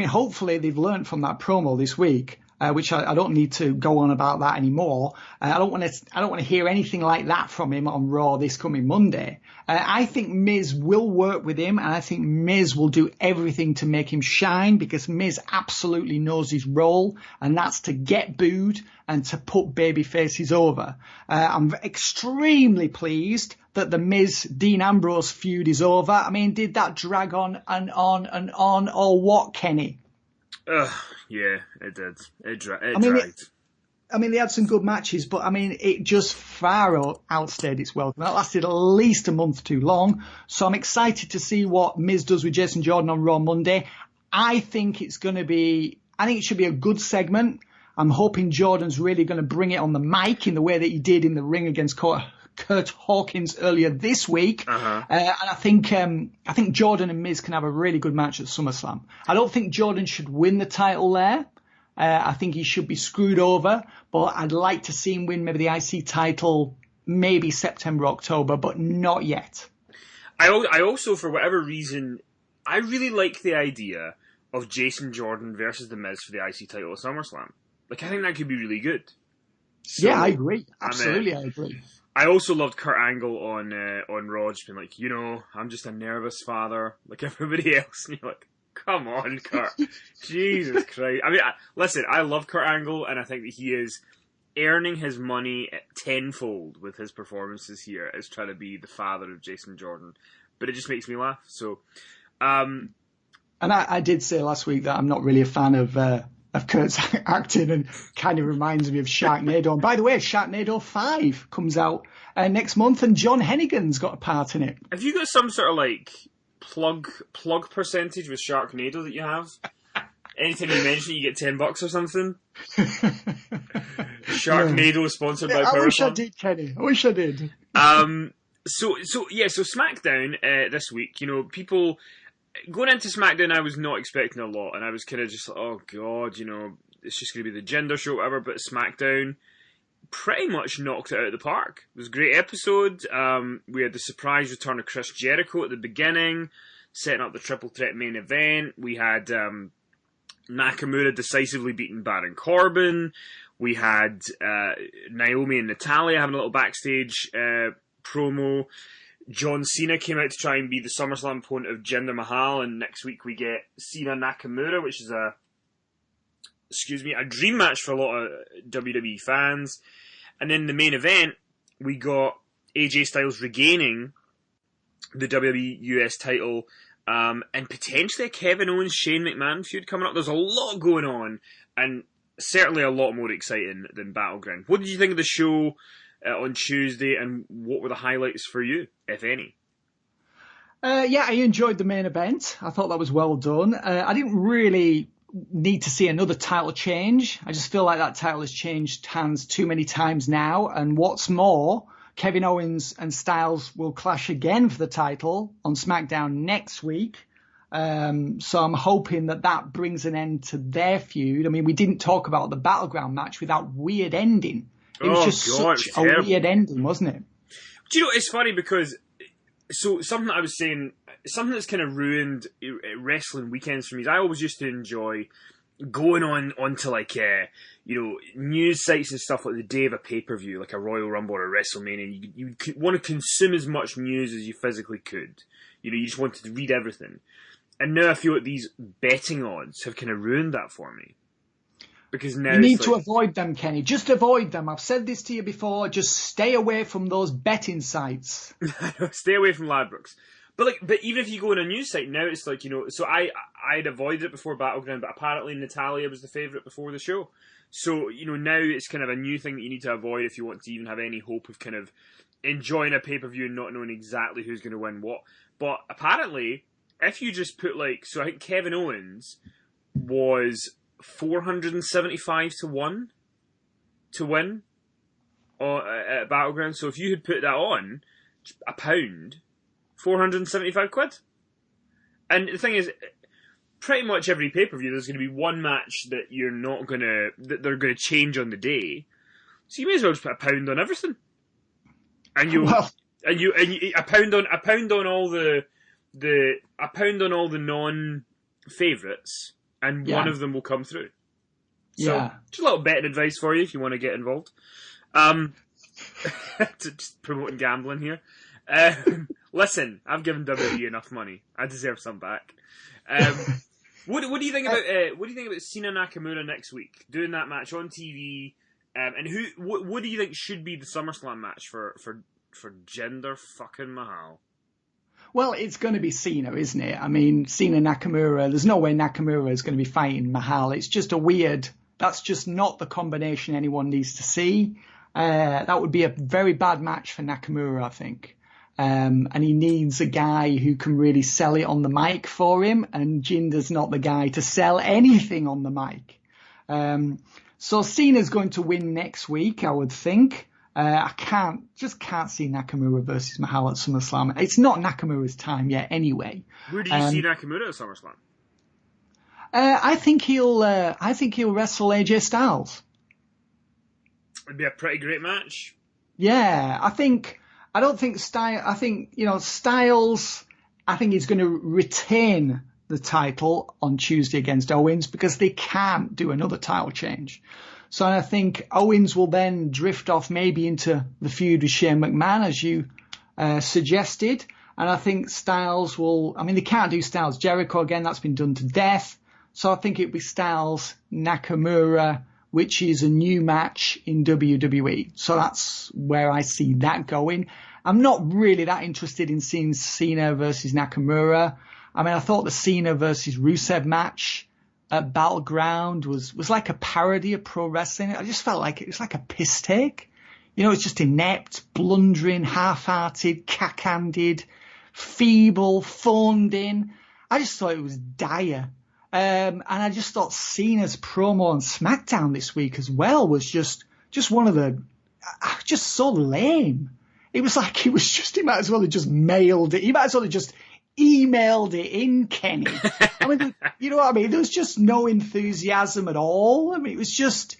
Hopefully they've learned from that promo this week. Which I don't need to go on about that anymore. I don't want to hear anything like that from him on Raw this coming Monday. I think Miz will work with him, and I think Miz will do everything to make him shine, because Miz absolutely knows his role, and that's to get booed and to put baby faces over. I'm extremely pleased that the Miz Dean Ambrose feud is over. I mean, did that drag on and on and on, or what, Kenny? Yeah, it did. It dragged. They had some good matches, but it just far outstayed its welcome. That lasted at least a month too long. So I'm excited to see what Miz does with Jason Jordan on Raw Monday. I think it should be a good segment. I'm hoping Jordan's really going to bring it on the mic in the way that he did in the ring against Kurt Hawkins earlier this week. Uh-huh. And I think Jordan and Miz can have a really good match at SummerSlam. I don't think Jordan should win the title there. I think he should be screwed over, but I'd like to see him win maybe the IC title, maybe September, October, but not yet. I also, for whatever reason, I really like the idea of Jason Jordan versus The Miz for the IC title at SummerSlam. I think that could be really good. So, yeah, I agree. Absolutely, I agree. I also loved Kurt Angle on Raw, just being like, I'm just a nervous father like everybody else. And you're like, come on, Kurt. Jesus Christ. Listen, I love Kurt Angle, and I think that he is earning his money tenfold with his performances here as trying to be the father of Jason Jordan. But it just makes me laugh. So, and I did say last week that I'm not really a fan of Kurt's acting, and kind of reminds me of Sharknado. And by the way, Sharknado 5 comes out next month, and John Hennigan's got a part in it. Have you got some sort of plug percentage with Sharknado that you have? Anytime you mention it, you get $10 or something? Sharknado sponsored by Powerful. I wish I did, Kenny. I wish I did. So SmackDown this week, people going into SmackDown, I was not expecting a lot, and I was kind of just like, oh god, it's just going to be the Jinder show, whatever. But SmackDown pretty much knocked it out of the park. It was a great episode. We had the surprise return of Chris Jericho at the beginning, setting up the triple threat main event. We had Nakamura decisively beating Baron Corbin. We had Naomi and Natalia having a little backstage promo. John Cena came out to try and be the SummerSlam opponent of Jinder Mahal, and next week we get Cena Nakamura, which is a dream match for a lot of WWE fans. And then the main event, we got AJ Styles regaining the WWE US title, and potentially a Kevin Owens Shane McMahon feud coming up. There's a lot going on, and certainly a lot more exciting than Battleground. What did you think of the show on Tuesday, and what were the highlights for you, if any? Yeah, I enjoyed the main event. I thought that was well done. I didn't really need to see another title change. I just feel like that title has changed hands too many times now. And what's more, Kevin Owens and Styles will clash again for the title on SmackDown next week. So I'm hoping that brings an end to their feud. I mean, we didn't talk about the Battleground match with that weird ending. It was such a weird ending, wasn't it? Do you know, it's funny because, so something I was saying, something that's kind of ruined wrestling weekends for me is I always used to enjoy going onto like, news sites and stuff like the day of a pay-per-view, like a Royal Rumble or a WrestleMania, and you want to consume as much news as you physically could. You just wanted to read everything. And now I feel like these betting odds have kind of ruined that for me. Because now you need to avoid them, Kenny. Just avoid them. I've said this to you before. Just stay away from those betting sites. Stay away from Ladbrokes. But even if you go on a news site now, it's like, so I'd avoided it before Battleground, but apparently Natalia was the favourite before the show. So, now it's kind of a new thing that you need to avoid if you want to even have any hope of kind of enjoying a pay-per-view and not knowing exactly who's going to win what. But apparently, if you just put so I think Kevin Owens was 475 to 1 to win at Battleground. So if you had put that on, £1, 475 quid. And the thing is, pretty much every pay-per-view there's going to be one match that that they're going to change on the day. So you may as well just put £1 on everything. And a pound on all the non-favourites, and one of them will come through. So, just a little betting advice for you if you want to get involved. Just promoting gambling here. Listen, I've given WWE enough money. I deserve some back. What do you think about Cena Nakamura next week? Doing that match on TV, and what do you think should be the SummerSlam match for Jinder fucking Mahal? Well, it's going to be Cena, isn't it? I mean, Cena Nakamura, there's no way Nakamura is going to be fighting Mahal. It's just that's just not the combination anyone needs to see. That would be a very bad match for Nakamura, I think. And he needs a guy who can really sell it on the mic for him, and Jinder's not the guy to sell anything on the mic. So Cena's going to win next week, I would think. I can't see Nakamura versus Mahal at SummerSlam. It's not Nakamura's time yet anyway. Where do you see Nakamura at SummerSlam? I think he'll wrestle AJ Styles. It'd be a pretty great match. Yeah, I think Styles, I think he's going to retain the title on Tuesday against Owens because they can't do another title change. So I think Owens will then drift off maybe into the feud with Shane McMahon, as you suggested. And I think Styles they can't do Styles Jericho again. That's been done to death. So I think it'll be Styles Nakamura, which is a new match in WWE. So that's where I see that going. I'm not really that interested in seeing Cena versus Nakamura. I mean, I thought the Cena versus Rusev match at Battleground was like a parody of pro wrestling. I just felt like it was like a piss take. It's just inept, blundering, half-hearted, cack-handed, feeble, phoned in. I just thought it was dire. And I just thought Cena's promo on SmackDown this week as well was just one of just so lame. It was like he might as well have just mailed it. He might as well have just emailed it in, Kenny. I mean, you know what I mean? There was just no enthusiasm at all. I mean, it just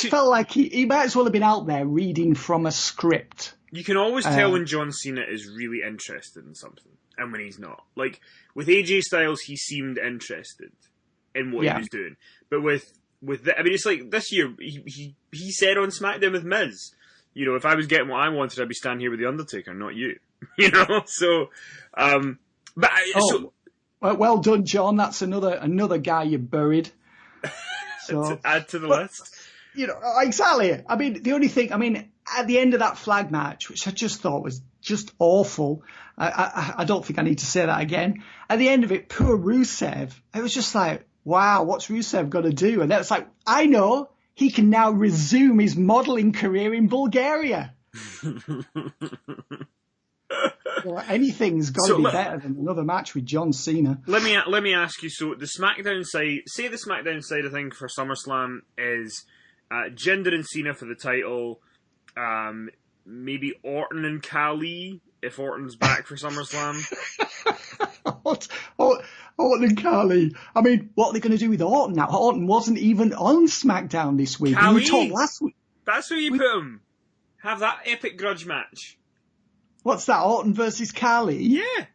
felt like he might as well have been out there reading from a script. You can always tell when John Cena is really interested in something and when he's not. Like, with AJ Styles, he seemed interested in what he was doing. But it's like this year, he said on SmackDown with Miz, if I was getting what I wanted, I'd be standing here with The Undertaker, not you. So... well done, John. That's another guy you buried. So, to add to the list. Exactly. I mean, the only thing, at the end of that flag match, which I just thought was just awful. I don't think I need to say that again. At the end of it, poor Rusev. It was just like, wow, what's Rusev got to do? And that's like, I know, he can now resume his modelling career in Bulgaria. Well, anything's got to be better than another match with John Cena. Let me ask you. So the SmackDown side, say the SmackDown side of things for SummerSlam is Jinder and Cena for the title. Maybe Orton and Khali if Orton's back for SummerSlam. Orton and Khali. I mean, what are they going to do with Orton now? Orton wasn't even on SmackDown this week. Khali, we were told last week. That's where you put him. Have that epic grudge match. What's that? Orton versus Khali? Yeah.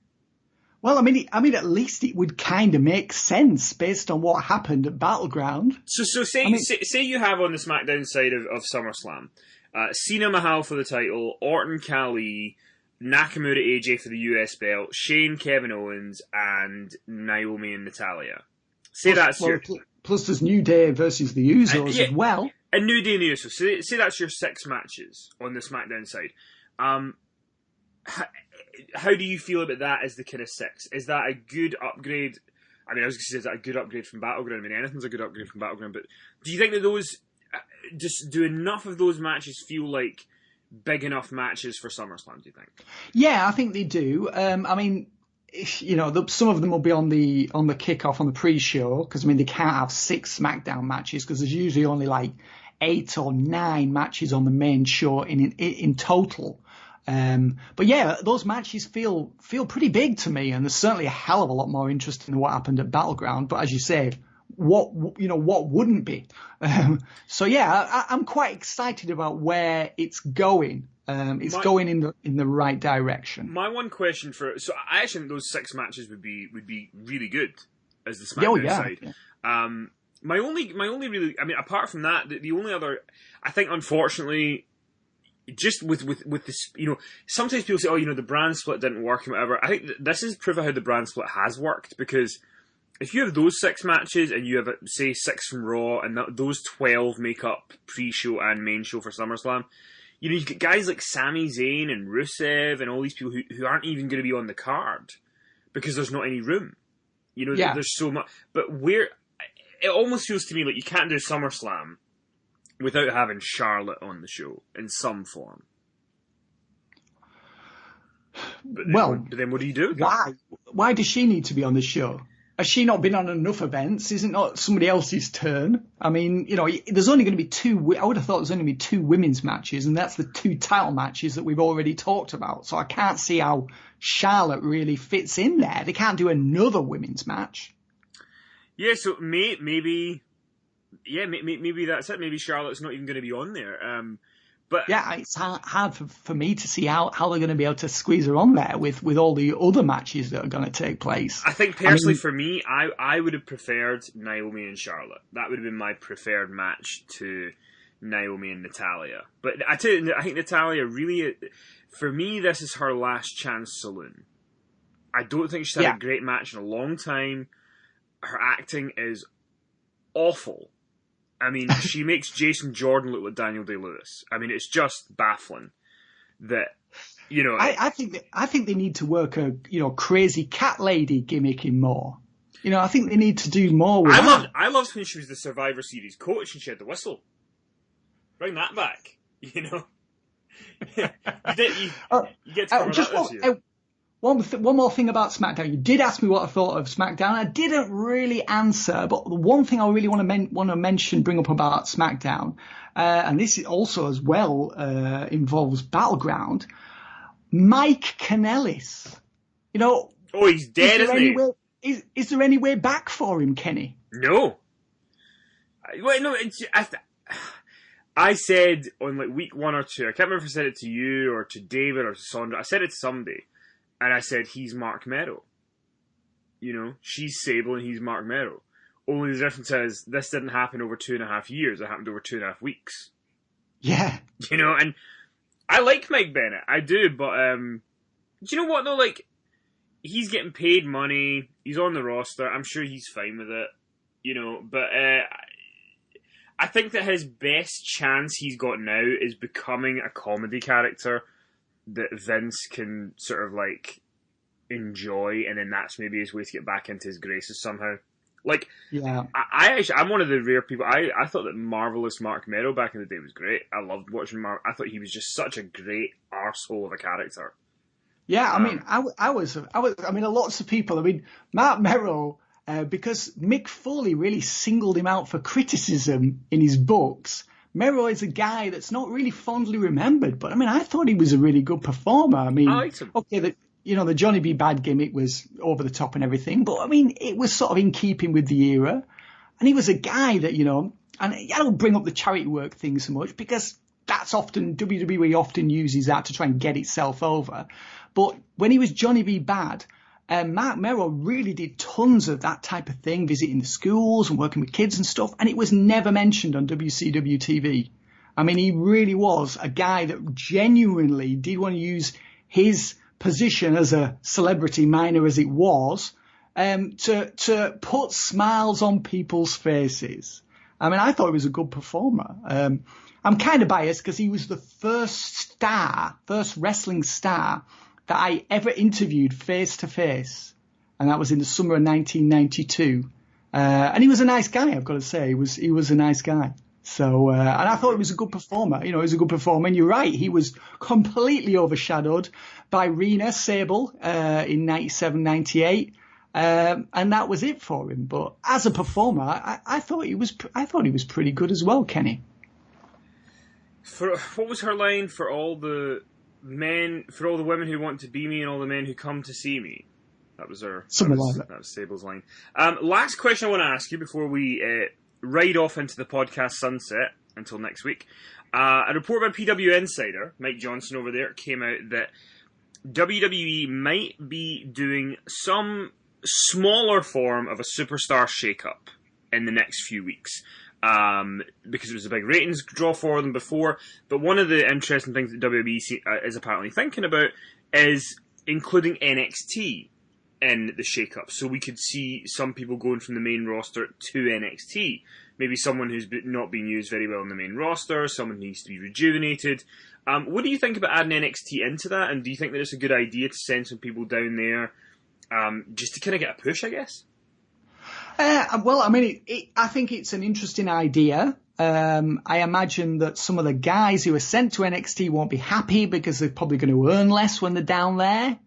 Well, I mean, at least it would kind of make sense based on what happened at Battleground. So say you have on the SmackDown side of SummerSlam, Cena Mahal for the title, Orton Khali, Nakamura AJ for the US belt, Shane Kevin Owens, and Naomi and Natalia. Plus there's New Day versus the Usos as well. And New Day and the Usos. Say that's your 6 matches on the SmackDown side. How do you feel about that as the kind of 6? Is that a good upgrade? I mean, I was going to say, is that a good upgrade from Battleground? I mean, anything's a good upgrade from Battleground, but do you think that those, just do enough of those matches feel like big enough matches for SummerSlam, do you think? Yeah, I think they do. I mean, some of them will be on the kickoff, on the pre-show, because, I mean, they can't have 6 SmackDown matches, because there's usually only like 8 or 9 matches on the main show in total. But yeah, those matches feel pretty big to me, and there's certainly a hell of a lot more interesting than what happened at Battleground. But as you say, what wouldn't be? So yeah, I'm quite excited about where it's going. It's going in the right direction. My one question I actually think those 6 matches would be really good as the SmackDown side. Yeah. My only really, I mean, apart from that, the only other, I think, unfortunately, just with this, sometimes people say, the brand split didn't work and whatever. I think this is proof of how the brand split has worked, because if you have those 6 matches and you have, say, 6 from Raw, and those 12 make up pre-show and main show for SummerSlam, you get guys like Sami Zayn and Rusev and all these people who aren't even going to be on the card because there's not any room. There's so much. But it almost feels to me like you can't do SummerSlam without having Charlotte on the show in some form. But then what do you do? Why does she need to be on the show? Has she not been on enough events? Is it not somebody else's turn? I mean, there's only going to be 2. I would have thought there's only going to be 2 women's matches, and that's the 2 title matches that we've already talked about. So I can't see how Charlotte really fits in there. They can't do another women's match. Yeah, so maybe that's it. Maybe Charlotte's not even going to be on there. But yeah, it's hard for me to see how they're going to be able to squeeze her on there with all the other matches that are going to take place. I think personally, for me, I would have preferred Naomi and Charlotte. That would have been my preferred match to Naomi and Natalia. But I think Natalia really, for me, this is her last chance saloon. I don't think she's had a great match in a long time. Her acting is awful. I mean, she makes Jason Jordan look like Daniel Day-Lewis. I mean, it's just baffling that, I think they need to work a crazy cat lady gimmick in more. I think they need to do more with that. I loved when she was the Survivor Series coach and she had the whistle. Bring that back. You get to cover that this year. One more thing about SmackDown. You did ask me what I thought of SmackDown. I didn't really answer, but the one thing I really want to bring up about SmackDown, and this also as well involves Battleground, Mike Kanellis. He's dead, isn't he? Is there any way back for him, Kenny? No. I said on week 1 or 2, I can't remember if I said it to you or to David or to Sondra. I said it to somebody. And I said, he's Mark Meadow. She's Sable and he's Mark Meadow. Only the difference is, this didn't happen over 2.5 years. It happened over 2.5 weeks. Yeah. And I like Mike Bennett. I do, but, do you know what, though? He's getting paid money. He's on the roster. I'm sure he's fine with it. But, I think that his best chance he's got now is becoming a comedy character that Vince can sort of enjoy, and then that's maybe his way to get back into his graces somehow. Yeah, I'm one of the rare people. I thought that Marvelous Mark Meadow back in the day was great. I loved watching Mark. I thought he was just such a great arsehole of a character. Yeah, I mean, I mean, lots of people. I mean, Mark Merrill, because Mick Foley really singled him out for criticism in his books. Merrill is a guy that's not really fondly remembered, but I mean, I thought he was a really good performer. I mean, okay, the Johnny B. Bad gimmick was over the top and everything, but I mean, it was sort of in keeping with the era. And he was a guy that, and I don't bring up the charity work thing so much because that's often, WWE often uses that to try and get itself over. But when he was Johnny B. Bad, Mark Merrill really did tons of that type of thing, visiting the schools and working with kids and stuff, and it was never mentioned on WCW TV. I mean, he really was a guy that genuinely did want to use his position as a celebrity, minor as it was, to put smiles on people's faces. I mean, I thought he was a good performer. I'm kind of biased because he was the first wrestling star that I ever interviewed face to face. And that was in the summer of 1992. And he was a nice guy, I've got to say. He was a nice guy. So, and I thought he was a good performer. He was a good performer. And you're right, he was completely overshadowed by Rena Sable, in 97, 98. And that was it for him. But as a performer, I thought he was pretty good as well, Kenny. What was her line? For all the women who want to be me and all the men who come to see me. That was her. That was Sable's line. Last question I want to ask you before we ride off into the podcast sunset until next week. A report by PW Insider, Mike Johnson over there, came out that WWE might be doing some smaller form of a superstar shake-up in the next few weeks. Because it was a big ratings draw for them before. But one of the interesting things that WWE is apparently thinking about is including NXT in the shake-up. So we could see some people going from the main roster to NXT. Maybe someone who's not being used very well in the main roster, someone who needs to be rejuvenated. What do you think about adding NXT into that? And do you think that it's a good idea to send some people down there just to kind of get a push, I guess? Well, I mean, I think it's an interesting idea. I imagine that some of the guys who are sent to NXT won't be happy because they're probably going to earn less when they're down there,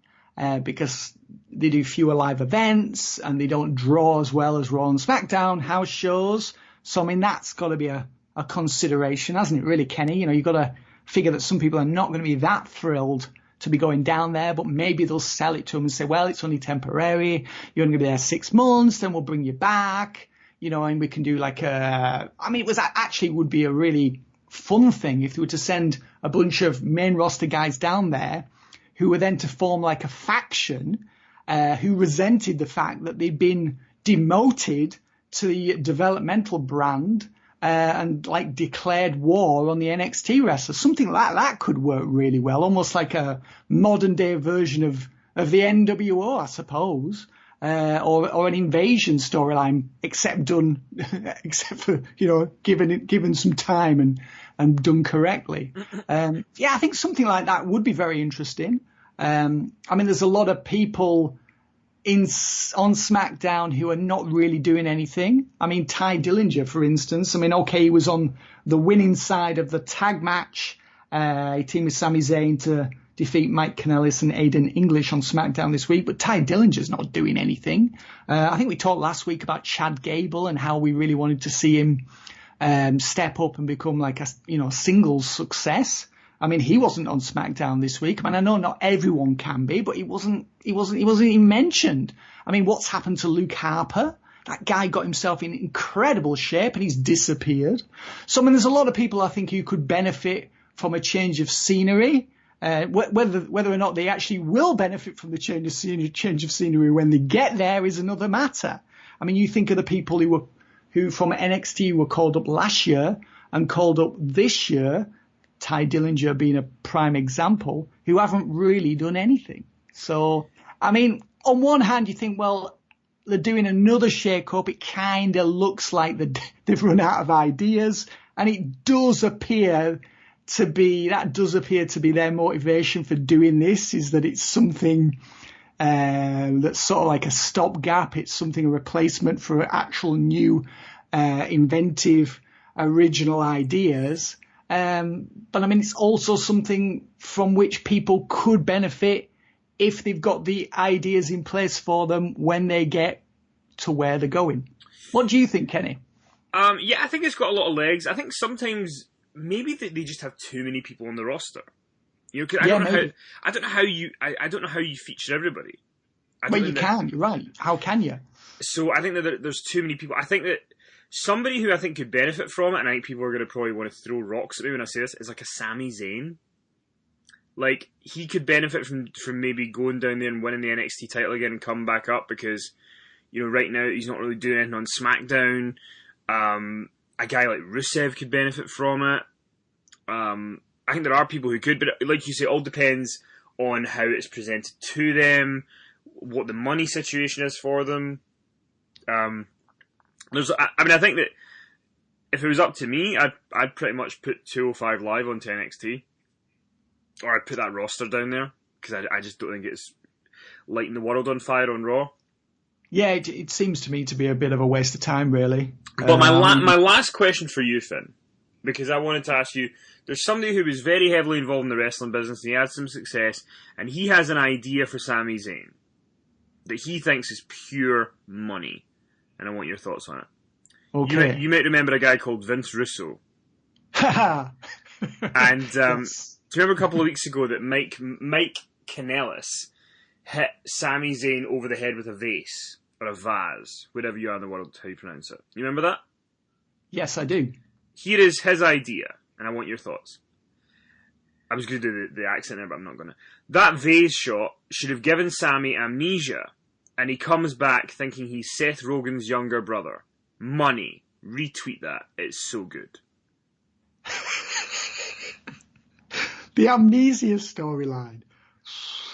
because they do fewer live events and they don't draw as well as Raw and SmackDown house shows. So, I mean, that's got to be a consideration, hasn't it, really, Kenny? You've got to figure that some people are not going to be that thrilled to be going down there, but maybe they'll sell it to them and say, well, it's only temporary. You're only going to be there 6 months, then we'll bring you back, and we can do like it would be a really fun thing if they were to send a bunch of main roster guys down there who were then to form like a faction, who resented the fact that they'd been demoted to the developmental brand, and like declared war on the NXT wrestlers. Something like that could work really well, almost like a modern day version of the NWO, I suppose, or an invasion storyline, except for given some time and done correctly. I think something like that would be very interesting. I mean, there's a lot of people on SmackDown who are not really doing anything. I mean, Ty Dillinger, for instance. I mean, okay, he was on the winning side of the tag match. He teamed with Sami Zayn to defeat Mike Kanellis and Aiden English on SmackDown this week. But Ty Dillinger's not doing anything. I think we talked last week about Chad Gable and how we really wanted to see him step up and become like a singles success. I mean, he wasn't on SmackDown this week. I mean, I know not everyone can be, but he wasn't even mentioned. I mean, what's happened to Luke Harper? That guy got himself in incredible shape and he's disappeared. So, I mean, there's a lot of people I think who could benefit from a change of scenery. Whether or not they actually will benefit from the change of scenery when they get there is another matter. I mean, you think of the people who from NXT were called up last year and called up this year, Ty Dillinger being a prime example, who haven't really done anything. So, I mean, on one hand, you think, well, they're doing another shake-up. It kind of looks like they've run out of ideas. And it does appear to be their motivation for doing this, is that it's something that's sort of like a stopgap. It's something, a replacement for actual new, inventive, original ideas. But I mean, it's also something from which people could benefit if they've got the ideas in place for them when they get to where they're going. What do you think, Kenny? Yeah, I think it's got a lot of legs. I think sometimes maybe they just have too many people on the roster. You know, 'cause I don't know how you feature everybody. Well, you can. You're right. How can you? So I think that there's too many people. I think that somebody who I think could benefit from it, and I think people are going to probably want to throw rocks at me when I say this, is like a Sami Zayn. Like, he could benefit from maybe going down there and winning the NXT title again and come back up because, you know, right now he's not really doing anything on SmackDown. A guy like Rusev could benefit from it. I think there are people who could, but like you say, it all depends on how it's presented to them, what the money situation is for them. I think that if it was up to me, I'd pretty much put 205 Live onto NXT. Or I'd put that roster down there, because I just don't think it's lighting the world on fire on Raw. Yeah, it seems to me to be a bit of a waste of time, really. But my last question for you, Finn, because I wanted to ask you, there's somebody who was very heavily involved in the wrestling business, and he had some success, and he has an idea for Sami Zayn that he thinks is pure money. And I want your thoughts on it. Okay. You might remember a guy called Vince Russo. And do you remember a couple of weeks ago that Mike Kanellis hit Sami Zayn over the head with a vase, or a vase, whatever you are in the world, how you pronounce it. You remember that? Yes, I do. Here is his idea, and I want your thoughts. I was going to do the accent there, but I'm not going to. That vase shot should have given Sami amnesia, and he comes back thinking he's Seth Rogen's younger brother. Money. Retweet that. It's so good. The amnesia storyline.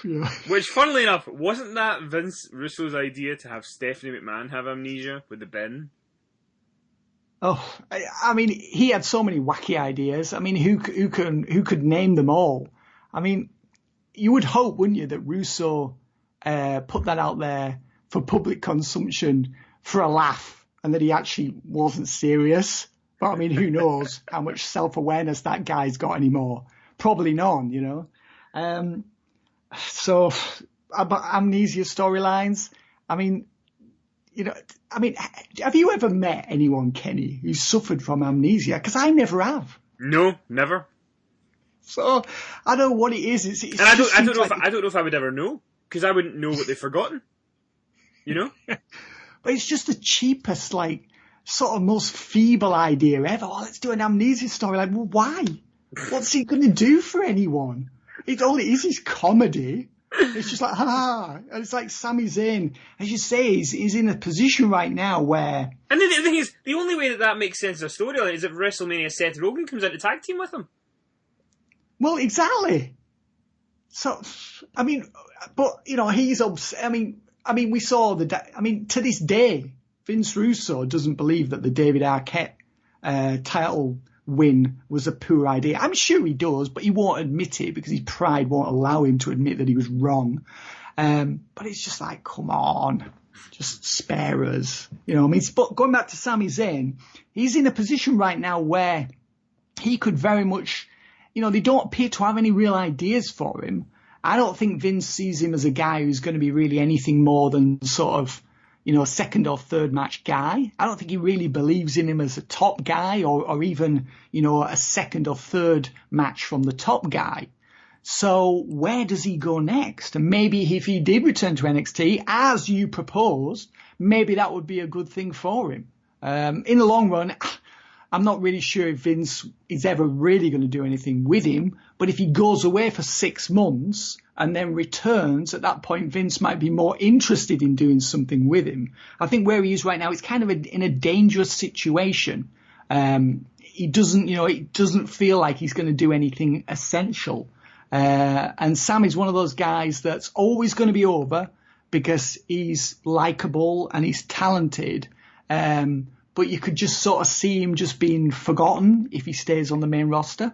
Yeah. Which, funnily enough, wasn't that Vince Russo's idea to have Stephanie McMahon have amnesia with the bin? Oh, I mean, he had so many wacky ideas. I mean, who could name them all? I mean, you would hope, wouldn't you, that Russo put that out there for public consumption for a laugh, and that he actually wasn't serious. But I mean, who knows how much self-awareness that guy's got anymore? Probably none, you know. So about amnesia storylines, I mean, you know, have you ever met anyone, Kenny, who suffered from amnesia? Because I never have. No, never. So I don't know what it is. And I don't know if I would ever know, because I wouldn't know what they've forgotten. You know. But it's just the cheapest, like, sort of most feeble idea ever. Oh, let's do an amnesia story. Like, well, why? What's he going to do for anyone? All it is comedy. It's just like, and it's like Sami Zayn, as you say, he's in a position right now where... And the thing is, the only way that makes sense as a storyline is if WrestleMania Seth Rogen comes out to tag team with him. Well, exactly. So, I mean, but, you know, he's... I mean, we saw to this day, Vince Russo doesn't believe that the David Arquette title win was a poor idea. I'm sure he does, but he won't admit it because his pride won't allow him to admit that he was wrong. But it's just like, come on, just spare us. You know, I mean, but going back to Sami Zayn, he's in a position right now where he could very much, you know, they don't appear to have any real ideas for him. I don't think Vince sees him as a guy who's going to be really anything more than sort of, you know, a second or third match guy. I don't think he really believes in him as a top guy or even, you know, a second or third match from the top guy. So where does he go next? And maybe if he did return to NXT, as you proposed, maybe that would be a good thing for him. In the long run, I'm not really sure if Vince is ever really going to do anything with him. But if he goes away for 6 months and then returns, at that point, Vince might be more interested in doing something with him. I think where he is right now, it's kind of in a dangerous situation. He doesn't, you know, it doesn't feel like he's going to do anything essential. And Sam is one of those guys that's always going to be over because he's likable and he's talented. But you could just sort of see him just being forgotten if he stays on the main roster.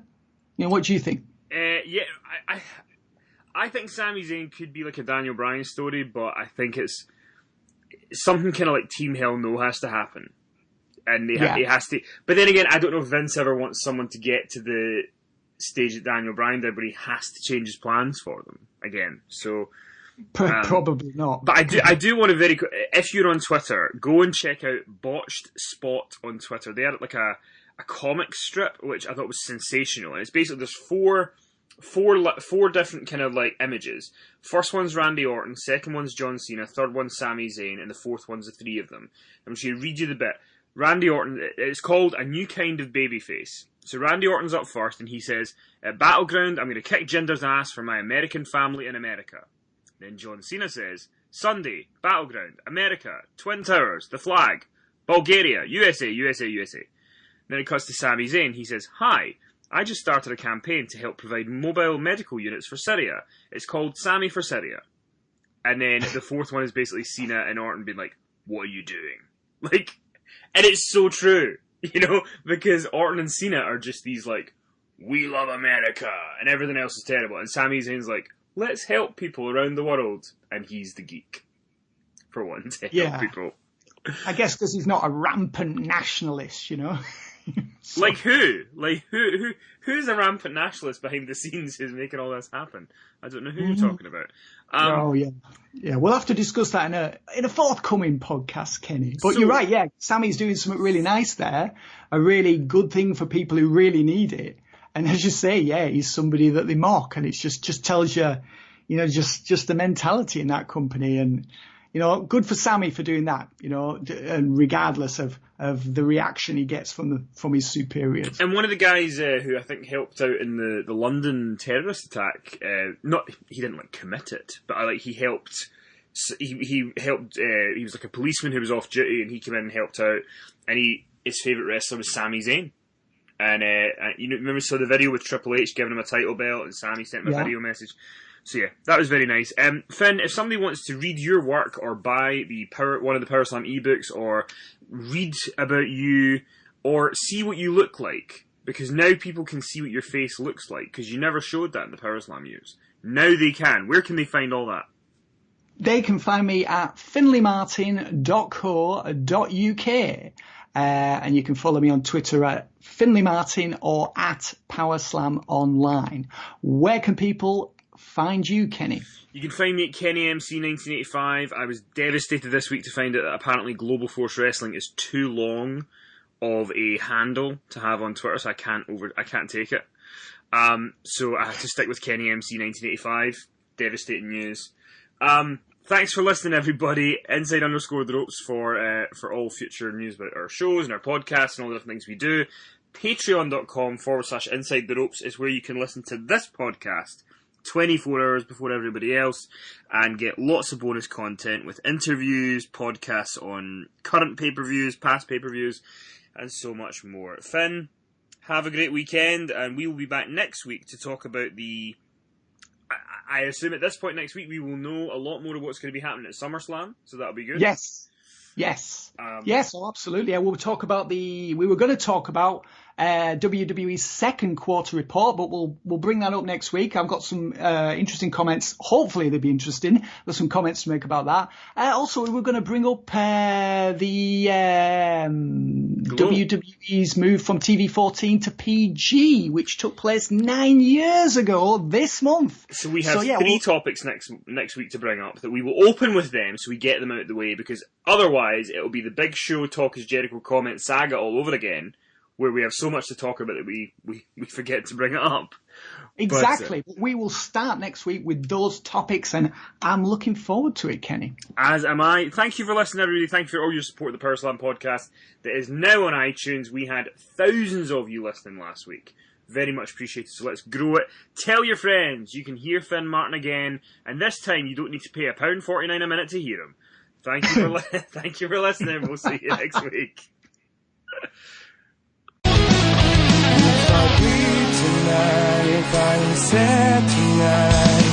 You know, what do you think? Yeah, I think Sami Zayn could be like a Daniel Bryan story, but I think it's something kind of like Team Hell No has to happen. And it has to. But then again, I don't know if Vince ever wants someone to get to the stage that Daniel Bryan did, but he has to change his plans for them again. So Probably not. But I do want to if you're on Twitter, go and check out Botched Spot on Twitter. They had like a comic strip, which I thought was sensational. And it's basically, there's four different kind of like images. First one's Randy Orton, second one's John Cena, third one's Sami Zayn, and the fourth one's the three of them. I'm just going to read you the bit. Randy Orton, it's called A New Kind of Babyface. So Randy Orton's up first, and he says, at Battleground, I'm going to kick Jinder's ass for my American family in America. Then John Cena says, Sunday, Battleground, America, Twin Towers, the flag, Bulgaria, USA, USA, USA. Then it cuts to Sami Zayn. He says, hi, I just started a campaign to help provide mobile medical units for Syria. It's called Sammy for Syria. And then the fourth one is basically Cena and Orton being like, what are you doing? Like, and it's so true, you know, because Orton and Cena are just these like, we love America, and everything else is terrible. And Sami Zayn's like, let's help people around the world. And he's the geek, for one, to help people. I guess because he's not a rampant nationalist, you know. So. Like who? Like who's a rampant nationalist behind the scenes who's making all this happen? I don't know who you're talking about. Yeah. We'll have to discuss that in a forthcoming podcast, Kenny. But you're right. Yeah, Sammy's doing something really nice there. A really good thing for people who really need it. And as you say, yeah, he's somebody that they mock, and it just tells you, you know, just the mentality in that company. And you know, good for Sammy for doing that, you know, and regardless of the reaction he gets from his superiors. And one of the guys who I think helped out in the London terrorist attack, he didn't like commit it, but he helped. He helped. He was like a policeman who was off duty, and he came in and helped out. And his favourite wrestler was Sami Zayn. And you know, remember the video with Triple H giving him a title belt, and Sami sent him a video message. So yeah, that was very nice. Finn, if somebody wants to read your work or buy one of the Power Slam ebooks, or read about you, or see what you look like, because now people can see what your face looks like, because you never showed that in the Power Slam years. Now they can. Where can they find all that? They can find me at finleymartin.co.uk. And you can follow me on Twitter at finleymartin or at PowerSlamOnline. Where can people find you, Kenny? You can find me at KennyMC1985. I was devastated this week to find out that apparently Global Force Wrestling is too long of a handle to have on Twitter, so I can't take it. So I have to stick with KennyMC1985. Devastating news. Thanks for listening, everybody. Inside_the ropes for all future news about our shows and our podcasts and all the different things we do. Patreon.com/Inside the Ropes is where you can listen to this podcast 24 hours before everybody else and get lots of bonus content with interviews, podcasts on current pay-per-views, past pay-per-views, and so much more. Finn, have a great weekend, and we will be back next week to talk about I assume at this point next week we will know a lot more of what's going to be happening at SummerSlam, so that'll be good. Yes, absolutely. We were going to talk about WWE's second quarter report, but we'll bring that up next week. I've got some interesting comments. Hopefully they'll be interesting. There's some comments to make about that. Also, we were going to bring up the WWE's move from TV-14 to PG, which took place 9 years ago this month. So we have three topics next week to bring up that we will open with them, so we get them out of the way, because otherwise it'll be the Big Show Talk is Jericho comment saga all over again, where we have so much to talk about that we forget to bring it up. Exactly. But we will start next week with those topics, and I'm looking forward to it, Kenny. As am I. Thank you for listening, everybody. Thank you for all your support of the Power Slam podcast that is now on iTunes. We had thousands of you listening last week. Very much appreciated, so let's grow it. Tell your friends you can hear Finn Martin again, and this time you don't need to pay £1.49 a minute to hear him. Thank you for listening. We'll see you next week. If I am sad tonight,